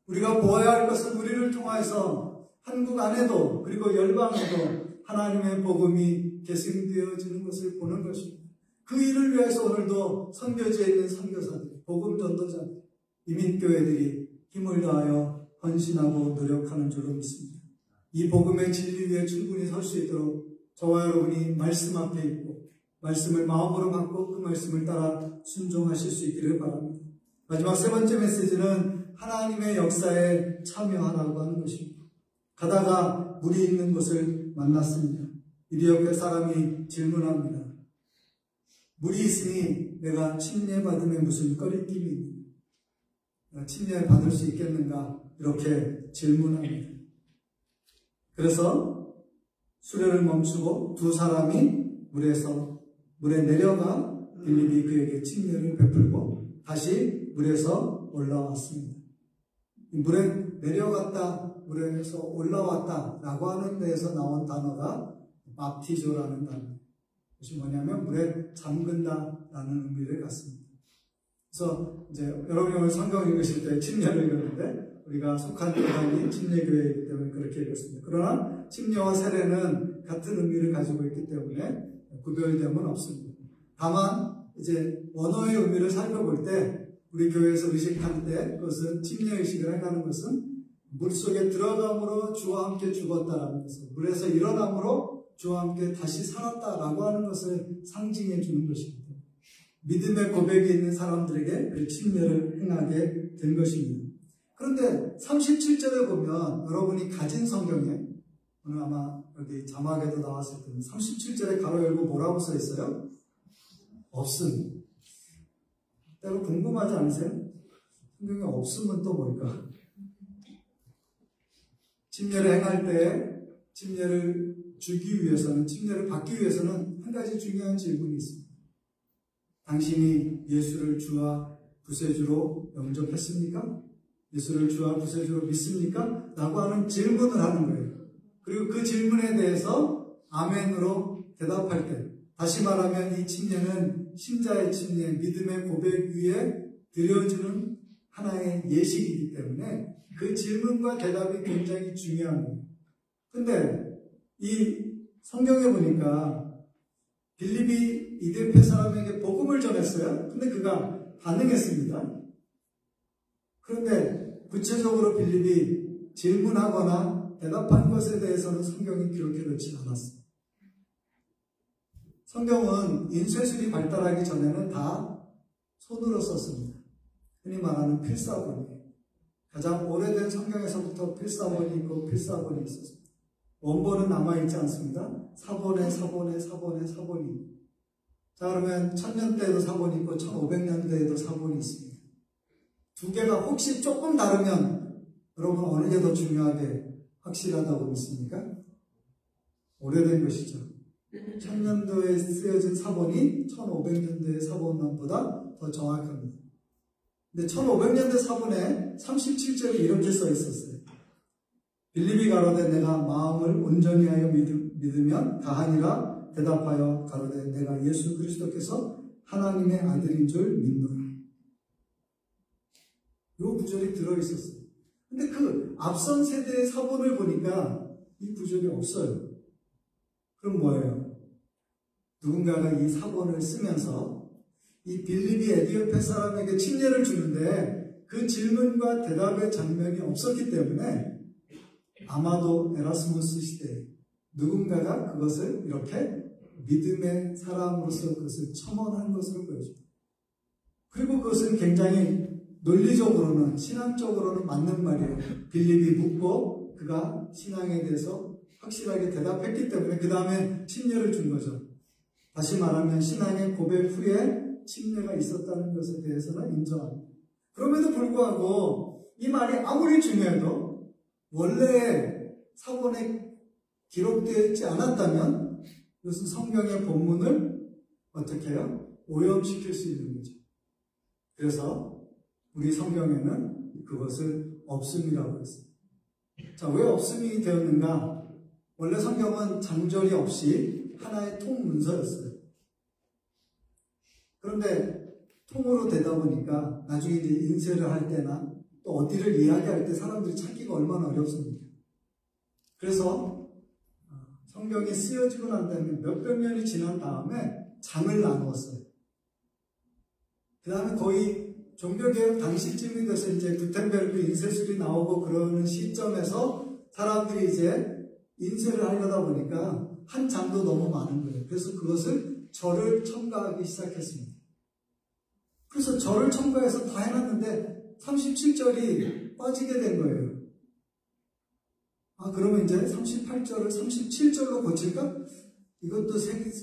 우리가 보아야 할 것은 우리를 통해서 한국 안에도 그리고 열방에도 하나님의 복음이 계승되어지는 것을 보는 것입니다. 그 일을 위해서 오늘도 선교지에 있는 선교사들, 복음 전도자들, 이민교회들이 힘을 다하여 헌신하고 노력하는 줄로 믿습니다. 이 복음의 진리 위에 충분히 설 수 있도록 저와 여러분이 말씀 앞에 있고 말씀을 마음으로 갖고 그 말씀을 따라 순종하실 수 있기를 바랍니다. 마지막 세 번째 메시지는 하나님의 역사에 참여하라고 하는 것입니다. 가다가 물이 있는 곳을 만났습니다. 이리 옆에 사람이 질문합니다. 물이 있으니 내가 침례받음에 무슨 꺼리낌이 있느냐? 내가 침례받을 수 있겠는가? 이렇게 질문합니다. 그래서 수레를 멈추고 두 사람이 물에 내려가 빌립이 그에게 침례를 베풀고 다시 물에서 올라왔습니다. 물에 내려갔다, 물에서 올라왔다 라고 하는 데에서 나온 단어가 밥티조라는 단어입니다. 그것이 뭐냐면 물에 잠근다라는 의미를 갖습니다. 그래서 이제 여러분이 오늘 성경 읽으실 때 침례를 읽었는데 우리가 속한 교단이 침례교회이기 때문에 그렇게 읽었습니다. 그러나 침례와 세례는 같은 의미를 가지고 있기 때문에 구별됨은 없습니다. 다만 이제 원어의 의미를 살펴볼 때 우리 교회에서 의식할 때 그것은 침례의식을 행하는 것은 물속에 들어감으로 주와 함께 죽었다라는 것을, 물에서 일어남으로 주와 함께 다시 살았다라고 하는 것을 상징해 주는 것입니다. 믿음의 고백이 있는 사람들에게 그 침례를 행하게 된 것입니다. 그런데 37절에 보면 여러분이 가진 성경에 오늘 아마 여기 자막에도 나왔을 텐데 37절에 가로 열고 뭐라고 써 있어요? 없음. 여러분 궁금하지 않으세요? 성경에 없음은 또 뭘까? 침례를 행할 때 침례를 주기 위해서는, 침례를 받기 위해서는 한 가지 중요한 질문이 있습니다. 당신이 예수를 주와 구세주로 영접했습니까? 예수를 주와 구세주로 믿습니까? 라고 하는 질문을 하는 거예요. 그리고 그 질문에 대해서 아멘으로 대답할 때, 다시 말하면 이 침례는 신자의 침례, 믿음의 고백 위에 드려주는 하나의 예식이기 때문에 그 질문과 대답이 굉장히 중요한 거예요. 근데 이 성경에 보니까 빌립이 이데페 사람에게 복음을 전했어요. 근데 그가 반응했습니다. 그런데 구체적으로 빌립이 질문하거나 대답한 것에 대해서는 성경이 기록해 놓지 않았어요. 성경은 인쇄술이 발달하기 전에는 다 손으로 썼습니다. 흔히 말하는 필사본이에요. 가장 오래된 성경에서부터 필사본이 있고 필사본이 있었습니다. 원본은 남아있지 않습니다. 사본에 사본이. 자, 그러면 1000년대에도 사본이 있고 1500년대에도 사본이 있습니다. 두 개가 혹시 조금 다르면 여러분 어느 게 더 중요하게 확실하다고 믿습니까? 오래된 것이죠. 1000년도에 쓰여진 사본이 1500년도의 사본보다 더 정확합니다. 근데 1500년대 사본에 37절이 이렇게 써 있었어요. 빌립이 가로되 내가 마음을 온전히 하여 믿으면 다하니라 대답하여 가로되 내가 예수 그리스도께서 하나님의 아들인 줄 믿노라. 이 구절이 들어있었어요. 근데 그 앞선 세대의 사본을 보니까 이 구절이 없어요. 그럼 뭐예요? 누군가가 이 사본을 쓰면서 이 빌립이 에디오페 사람에게 침례를 주는데 그 질문과 대답의 장면이 없었기 때문에 아마도 에라스무스 시대에 누군가가 그것을 이렇게 믿음의 사람으로서 그것을 첨언한 것으로 보여집니다. 그리고 그것은 굉장히 논리적으로는, 신앙적으로는 맞는 말이에요. 빌립이 묻고 그가 신앙에 대해서 확실하게 대답했기 때문에 그 다음에 침례를 준 거죠. 다시 말하면 신앙의 고백 후에 침례가 있었다는 것에 대해서는 인정합니다. 그럼에도 불구하고 이 말이 아무리 중요해도 원래 사본에 기록되어 있지 않았다면 이것은 성경의 본문을 어떻게 해요? 오염시킬 수 있는 거죠. 그래서 우리 성경에는 그것을 없음이라고 했어요. 자, 왜 없음이 되었는가? 원래 성경은 장절이 없이 하나의 통문서였어요. 그런데 통으로 되다 보니까 나중에 이제 인쇄를 할 때나 또 어디를 이야기할 때 사람들이 찾기가 얼마나 어렵습니까? 그래서 성경이 쓰여지고 난 다음에 몇백 년이 지난 다음에 장을 나누었어요. 그 다음에 거의 종교개혁 당시쯤인 것은 이제 구텐베르크 인쇄술이 나오고 그러는 시점에서 사람들이 이제 인쇄를 하려다 보니까 한 장도 너무 많은 거예요. 그래서 그것을 절을 첨가하기 시작했습니다. 그래서 절을 첨가해서 다 해놨는데 37절이 빠지게 된 거예요. 그러면 이제 38절을 37절로 고칠까? 이것도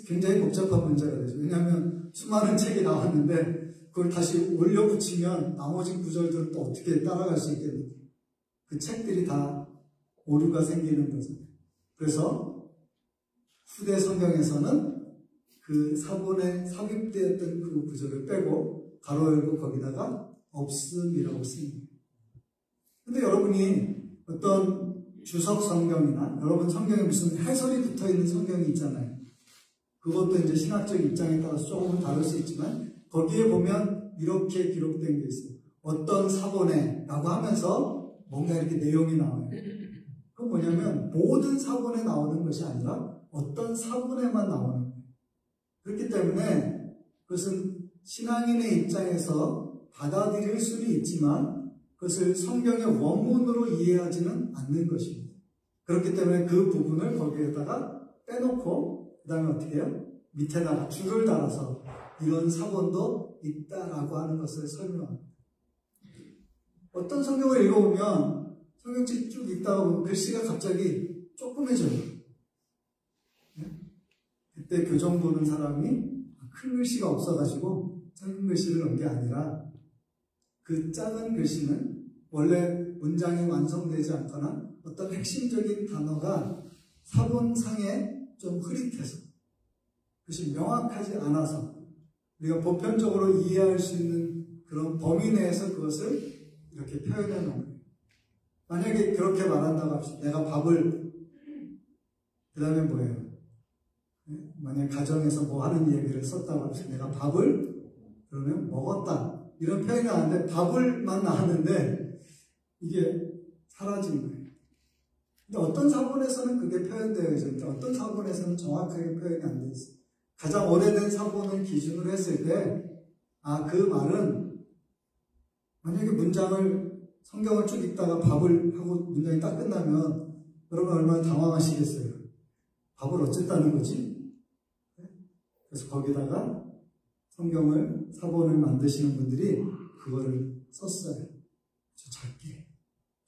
굉장히 복잡한 문제가 되죠. 왜냐하면 수많은 책이 나왔는데 그걸 다시 올려붙이면 나머지 구절들은 또 어떻게 따라갈 수 있겠는지. 그 책들이 다 오류가 생기는 거죠. 그래서 후대 성경에서는 그 사본에 삽입되었던 그 구절을 빼고 가로 열고 거기다가 없음이라고 씁니다. 근데 여러분이 어떤 주석 성경이나 여러분 성경에 무슨 해설이 붙어 있는 성경이 있잖아요. 그것도 이제 신학적 입장에 따라서 조금은 다를 수 있지만 거기에 보면 이렇게 기록된 게 있어요. 어떤 사본에라고 하면서 뭔가 이렇게 내용이 나와요. 그건 뭐냐면 모든 사본에 나오는 것이 아니라 어떤 사본에만 나오는 거예요. 그렇기 때문에 그것은 신앙인의 입장에서 받아들일 수는 있지만 그것을 성경의 원문으로 이해하지는 않는 것입니다. 그렇기 때문에 그 부분을 거기에다가 빼놓고 그 다음에 어떻게 해요? 밑에다가 줄을 달아서 이런 사본도 있다라고 하는 것을 설명합니다. 어떤 성경을 읽어보면 성경책 쭉 읽다가 보면 글씨가 갑자기 조그매져요. 그때 교정 보는 사람이 큰 글씨가 없어가지고 작은 글씨를 넣은 게 아니라 그 작은 글씨는 원래 문장이 완성되지 않거나 어떤 핵심적인 단어가 사본상에 좀 흐릿해서 그것이 명확하지 않아서 우리가 보편적으로 이해할 수 있는 그런 범위 내에서 그것을 이렇게 표현해 놓은 거예요. 만약에 그렇게 말한다고 합시다. 내가 밥을 그 다음에 뭐예요? 만약 가정에서 뭐 하는 얘기를 썼다고 합시다. 내가 밥을 그러면 먹었다. 이런 표현이 나왔는데 밥을만 나왔는데 이게 사라진 거예요. 근데 어떤 사본에서는 그게 표현되어 있는데 어떤 사본에서는 정확하게 표현이 안 돼 있어요. 가장 오래된 사본을 기준으로 했을 때 그 말은 만약에 문장을 성경을 쭉 읽다가 밥을 하고 문장이 딱 끝나면 여러분 얼마나 당황하시겠어요. 밥을 어쨌다는 거지? 그래서 거기다가 성경을 사본을 만드시는 분들이 그거를 썼어요. 작게.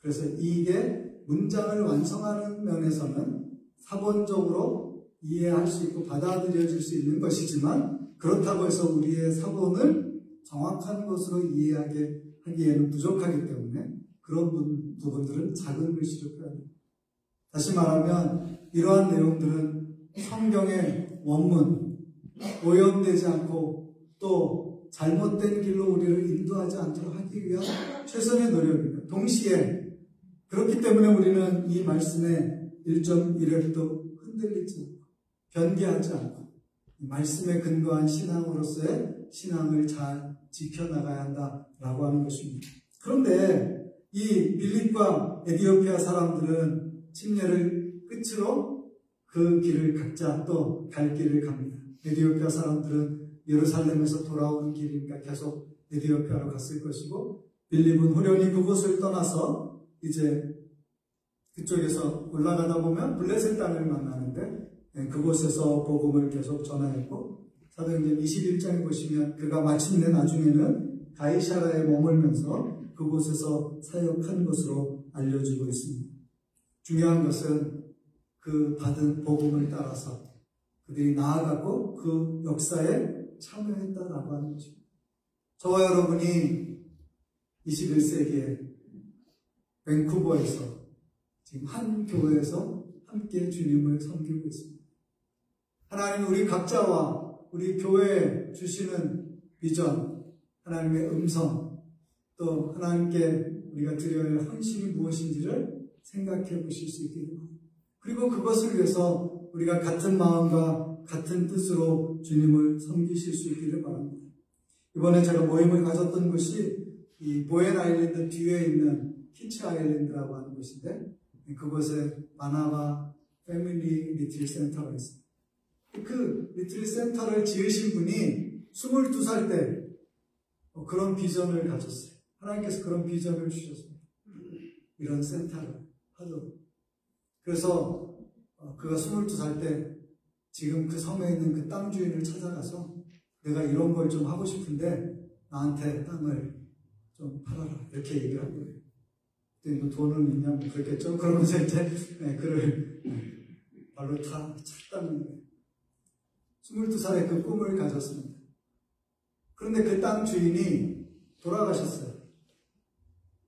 그래서 이게 문장을 완성하는 면에서는 사본적으로 이해할 수 있고 받아들여질 수 있는 것이지만 그렇다고 해서 우리의 사본을 정확한 것으로 이해하게 하기에는 부족하기 때문에 그런 부분들은 작은 글씨로 표현합니다. 다시 말하면 이러한 내용들은 성경의 원문, 오염되지 않고 또 잘못된 길로 우리를 인도하지 않도록 하기 위한 최선의 노력입니다. 동시에 그렇기 때문에 우리는 이 말씀의 1.1획도 흔들리지 않고 변개하지 않고 말씀에 근거한 신앙으로서의 신앙을 잘 지켜나가야 한다라고 하는 것입니다. 그런데 이 빌립과 에디오피아 사람들은 침례를 끝으로 그 길을 각자 또 갈 길을 갑니다. 에디오피아 사람들은 예루살렘에서 돌아오는 길이니까 계속 에디오피아로 갔을 것이고 빌립은 호련히 그곳을 떠나서 이제 그쪽에서 올라가다 보면 블레셋 땅을 만나는데 그곳에서 복음을 계속 전하였고 사도행전 21장에 보시면 그가 마침내 나중에는 가이사라에 머물면서 그곳에서 사역한 것으로 알려지고 있습니다. 중요한 것은 그 받은 복음을 따라서 그들이 나아가고 그 역사에 참여했다라고 하는 것입니다. 저와 여러분이 21세기에 밴쿠버에서 지금 한 교회에서 함께 주님을 섬기고 있습니다. 하나님 우리 각자와 우리 교회에 주시는 비전, 하나님의 음성, 또 하나님께 우리가 드려야 할 헌신이 무엇인지를 생각해 보실 수 있게 됩니다. 그리고 그것을 위해서 우리가 같은 마음과 같은 뜻으로 주님을 섬기실 수 있기를 바랍니다. 이번에 제가 모임을 가졌던 곳이 이 보엔 아일랜드 뒤에 있는 키치 아일랜드라고 하는 곳인데 그곳에 마나바 패밀리 리트릿 센터가 있습니다. 그 리트릿 센터를 지으신 분이 22살 때 그런 비전을 가졌어요. 하나님께서 그런 비전을 주셨습니다. 이런 센터를 하도록. 그래서 그가 22살 때 지금 그 섬에 있는 그 땅 주인을 찾아가서 내가 이런 걸 좀 하고 싶은데 나한테 땅을 좀 팔아라 이렇게 얘기를 한 거예요. 그때 뭐 돈은 있냐 뭐 그랬겠죠. 그러면서 이제 그를 발로 찼다는 거예요. 22살에 그 꿈을 가졌습니다. 그런데 그 땅 주인이 돌아가셨어요.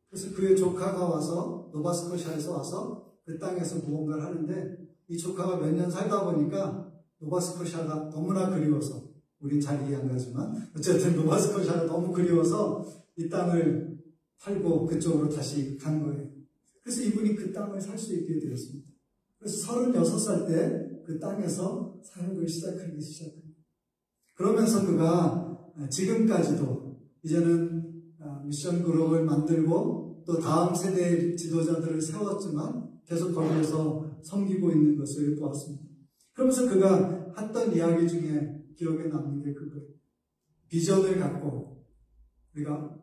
그래서 그의 조카가 와서 노바스코샤에서 와서 그 땅에서 무언가를 하는데 이 조카가 몇 년 살다 보니까 노바스코샤가 너무나 그리워서 우린 잘 이해 안 가지만 어쨌든 노바스코샤가 너무 그리워서 이 땅을 팔고 그쪽으로 다시 간 거예요. 그래서 이분이 그 땅을 살 수 있게 되었습니다. 그래서 36살 때 그 땅에서 사역을 시작하기 시작합니다. 그러면서 그가 지금까지도 이제는 미션 그룹을 만들고 또 다음 세대의 지도자들을 세웠지만 계속 거기에서 섬기고 있는 것을 보았습니다. 그러면서 그가 했던 이야기 중에 기억에 남는 게 그거예요. 비전을 갖고 우리가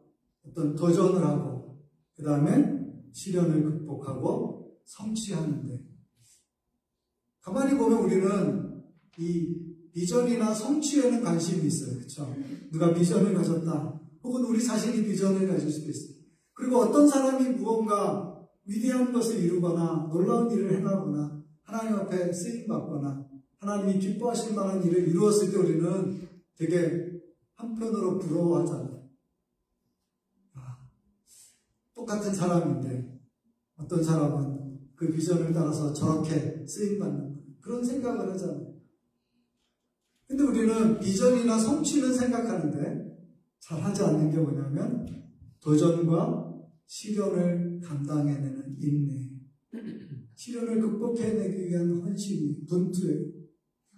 어떤 도전을 하고 그 다음에 시련을 극복하고 성취하는데, 가만히 보면 우리는 이 비전이나 성취에는 관심이 있어요. 그렇죠? 누가 비전을 가졌다. 혹은 우리 자신이 비전을 가질 수도 있어요. 그리고 어떤 사람이 무언가 위대한 것을 이루거나 놀라운 일을 행하거나 하나님 앞에 쓰임받거나 하나님이 기뻐하실 만한 일을 이루었을 때 우리는 되게 한편으로 부러워하잖아요. 똑같은 사람인데 어떤 사람은 그 비전을 따라서 저렇게 쓰임받는 그런 생각을 하잖아요. 근데 우리는 비전이나 성취는 생각하는데 잘 하지 않는 게 뭐냐면 도전과 시련을 감당해내는 인내, 시련을 극복해내기 위한 헌신이 분투예요.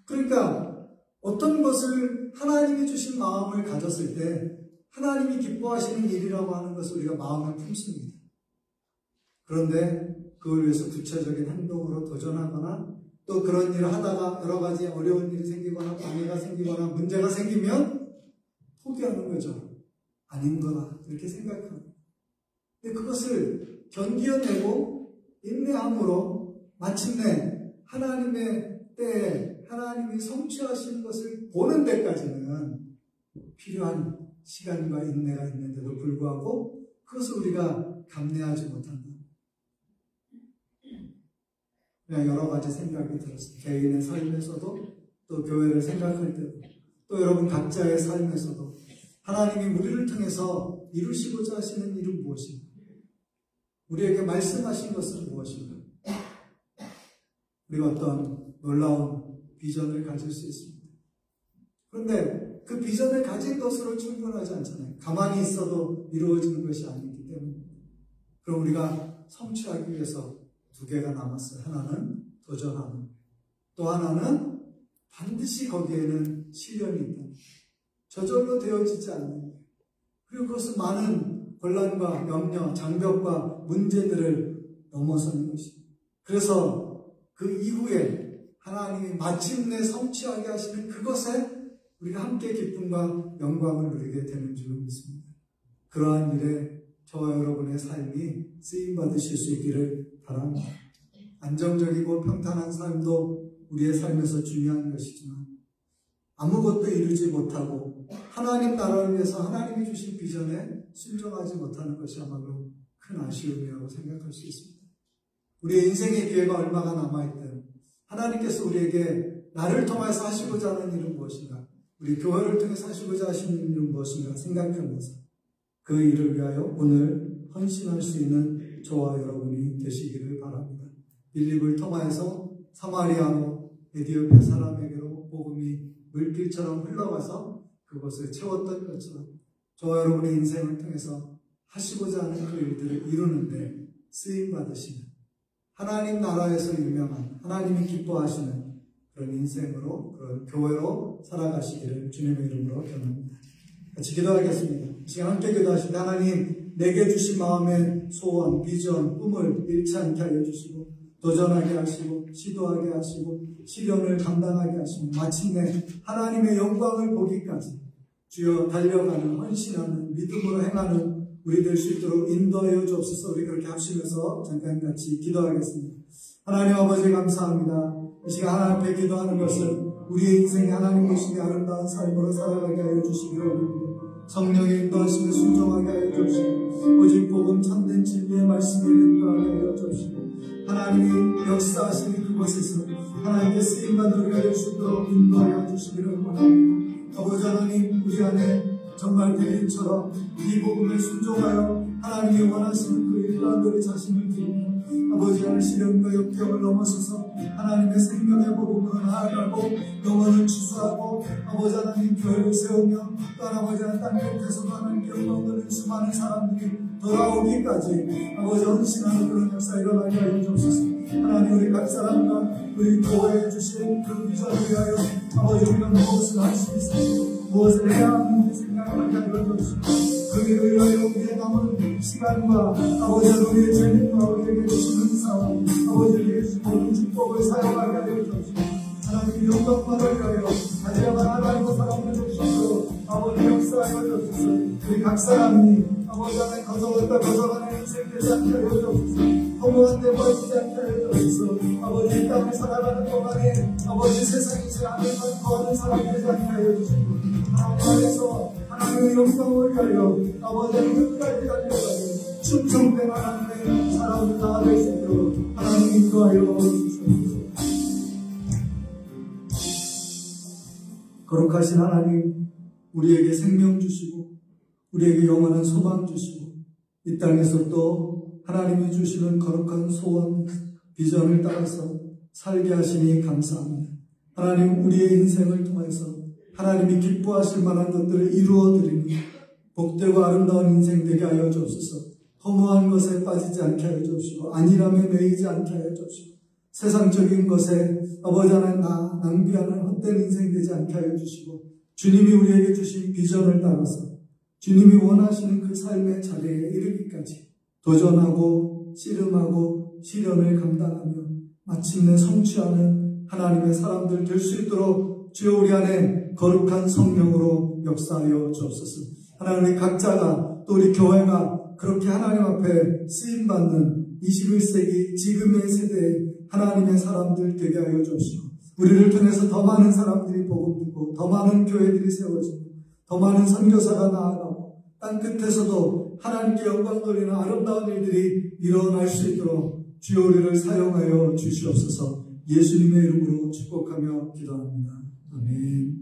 그러니까 어떤 것을 하나님이 주신 마음을 가졌을 때 하나님이 기뻐하시는 일이라고 하는 것을 우리가 마음에 품습니다. 그런데 그걸 위해서 구체적인 행동으로 도전하거나 또 그런 일을 하다가 여러 가지 어려운 일이 생기거나 방해가 생기거나 문제가 생기면 포기하는 거죠. 아닌 거다 이렇게 생각합니다. 근데 그것을 견디어내고 인내함으로 마침내 하나님의 때에 하나님이 성취하시는 것을 보는 데까지는 필요한 시간과 인내가 있는데도 불구하고 그것을 우리가 감내하지 못한다. 그냥 여러 가지 생각이 들었어요. 개인의 삶에서도 또 교회를 생각할 때도 또 여러분 각자의 삶에서도 하나님이 우리를 통해서 이루시고자 하시는 일은 무엇인가? 우리에게 말씀하신 것은 무엇인가? 우리가 어떤 놀라운 비전을 가질 수 있습니다. 그런데 그 비전을 가진 것으로 충분하지 않잖아요. 가만히 있어도 이루어지는 것이 아니기 때문에. 그럼 우리가 성취하기 위해서 두 개가 남았어요. 하나는 도전하는, 또 하나는 반드시 거기에는 시련이 있다. 저절로 되어지지 않는 거예요. 그리고 그것은 많은 곤란과 염려, 장벽과 문제들을 넘어서는 것입니다. 그래서 그 이후에 하나님이 마침내 성취하게 하시는 그것에 우리가 함께 기쁨과 영광을 누리게 되는 줄 믿습니다. 그러한 일에 저와 여러분의 삶이 쓰임받으실 수 있기를 바랍니다. 안정적이고 평탄한 삶도 우리의 삶에서 중요한 것이지만 아무것도 이루지 못하고 하나님 나라를 위해서 하나님이 주신 비전에 순종하지 못하는 것이 아마도 큰 아쉬움이라고 생각할 수 있습니다. 우리의 인생의 기회가 얼마가 남아있든 하나님께서 우리에게 나를 통해서 하시고자 하는 일은 무엇인가, 우리 교회를 통해서 하시고자 하시는 일은 무엇인가 생각하면서 그 일을 위하여 오늘 헌신할 수 있는 저와 여러분이 되시기를 바랍니다. 빌립을 통하여서 사마리아로 에디오피아 사람에게로 복음이 물길처럼 흘러가서 그것을 채웠던 것처럼 저와 여러분의 인생을 통해서 하시고자 하는 그 일들을 이루는데 쓰임받으시는 하나님 나라에서 유명한 하나님이 기뻐하시는 그런 인생으로, 그런 교회로 살아가시기를 주님의 이름으로 기원합니다. 같이 기도하겠습니다. 이 시간 함께 기도하십니다. 하나님, 내게 주신 마음의 소원, 비전, 꿈을 잃지 않게 하여 주시고 도전하게 하시고 시도하게 하시고 시련을 감당하게 하시고 마침내 하나님의 영광을 보기까지 주여 달려가는 헌신하는 믿음으로 행하는 우리 될 수 있도록 인도하여 주옵소서. 우리 그렇게 합심해서 잠깐 같이 기도하겠습니다. 하나님 아버지 감사합니다. 이 시간 하나님 앞에 기도하는 것은 우리의 인생에 하나님 모시기 아름다운 삶으로 살아가게 하여 주시기를 원합니다. 성령의 인도하심을 순종하게 하여 주시고 오직 복음 참된 진리의 말씀을 인도하게 하여 주시고 하나님이 역사하시는 그곳에서 하나님께 쓰임받는 우리가 될 수 있도록 인도하여 주시기를 원합니다. 아버지 하나님, 우리 안에 정말 대리처럼 이 복음을 순종하여 하나님이 원하시는 그 일과 우리 자신을 드리며 아버지 하나님 시련과 역경을 넘어서서 하나님의 생명의 복음으로 나아가고 영혼을 주수하고 아버지 하나님 교회를 세우며 또 아버지 하나님 땅 끝에서도 하나님께 영광 돌리는 수많은 사람들이 돌아오기까지 아버지 헌신하는 그런 역사 일어나게 하여 주옵소서. 하나님 우리 각 사람과 우리 교회에 주신 그 비전을 위하여 아버지 우리가 무엇을 할 수 있으시고 무엇을 해야 하는지 생각하게 하여 주시고 그 일을 위하여 우리의 남은 시간과 아버지 우리의 재능과 우리에게 주신 은사와 아버지 우리에게 주신 모든 축복을 사용하게 하여 주시고 하나님 영광만을 위하여 다시야만 하나님과 사람을 주시고 아버지 역사하여 주소서. 우리 각 사람이 아버지 안에 거저가는 인생 되지 않게 하여 주소서. 허무한 데 빠지지 않게 하여 주소서. 아버지 이 땅을 살아가는 동안에 아버지 세상에서 하늘만 거하는 사람이 되지 않게 하여 주시고 하나님 안에서 하나님의 영광을 위하여 아버지의 끝까지 달려가는 충성된 하나님의 사람을 다 될 수 있도록 하나님 인도하여 주시옵소서. 거룩하신 하나님, 우리에게 생명 주시고 우리에게 영원한 소망 주시고 이 땅에서 또 하나님이 주시는 거룩한 소원, 비전을 따라서 살게 하시니 감사합니다. 하나님, 우리의 인생을 통해서 하나님이 기뻐하실 만한 것들을 이루어드리니 복되고 아름다운 인생 되게 하여 주옵소서. 허무한 것에 빠지지 않게 하여 주옵시고 안일함에 매이지 않게 하여 주옵시고 세상적인 것에 아버지 하나님 낭비하는 헛된 인생 되지 않게 하여 주시고 주님이 우리에게 주신 비전을 따라서 주님이 원하시는 그 삶의 자리에 이르기까지 도전하고 씨름하고 시련을 감당하며 마침내 성취하는 하나님의 사람들 될 수 있도록 주여 우리 안에 거룩한 성령으로 역사하여 주옵소서. 하나님, 각자가 또 우리 교회가 그렇게 하나님 앞에 쓰임받는 21세기 지금의 세대에 하나님의 사람들 되게 하여 주옵시고 우리를 통해서 더 많은 사람들이 복음 듣고 더 많은 교회들이 세워지고 더 많은 선교사가 나아가고 땅끝에서도 하나님께 영광 돌리는 아름다운 일들이 일어날 수 있도록 주여 우리를 사용하여 주시옵소서. 예수님의 이름으로 축복하며 기도합니다. 아멘.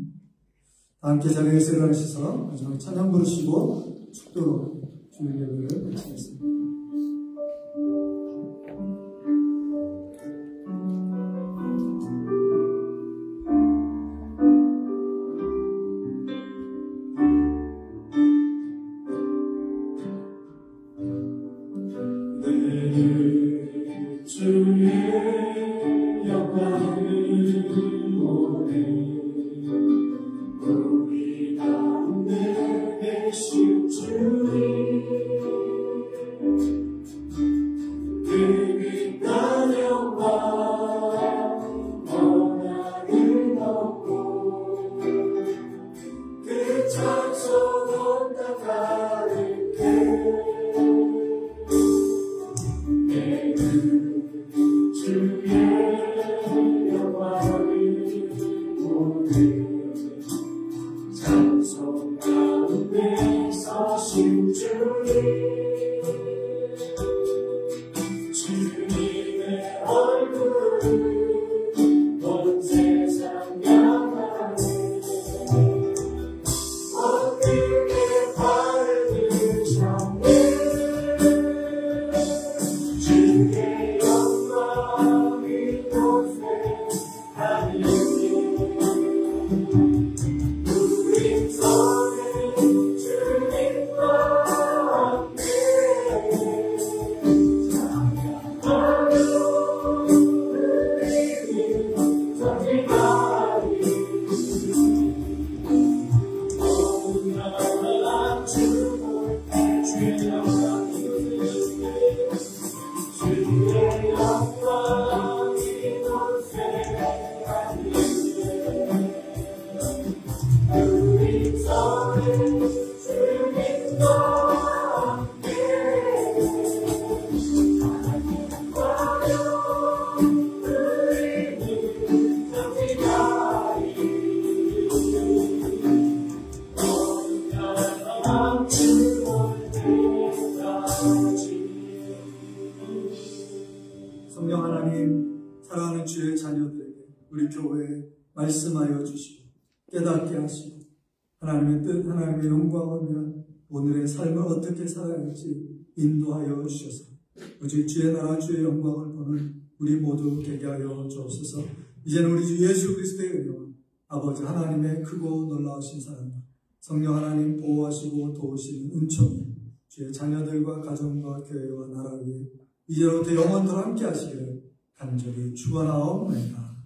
다 함께 자리에서 일어나셔서 마지막 찬양 부르시고 축도로 주의 예배를 마치겠습니다. 성령 하나님, 사랑하는 주의 자녀들에게 우리 교회에 말씀하여 주시고 깨닫게 하시고 하나님의 뜻, 하나님의 영광을 위한 오늘의 삶을 어떻게 살아야 할지 인도하여 주셔서 오직 주의 나라 주의 영광을 보는 우리 모두 되게 하여 주옵소서. 이제는 우리 주 예수 그리스도의 은혜와 아버지 하나님의 크고 놀라우신 사랑, 성령 하나님 보호하시고 도우시는 은총이 주의 자녀들과 가정과 교회와 나라 위에 이제로부터 영원토록 함께 하시기를 간절히 축원하옵나이다.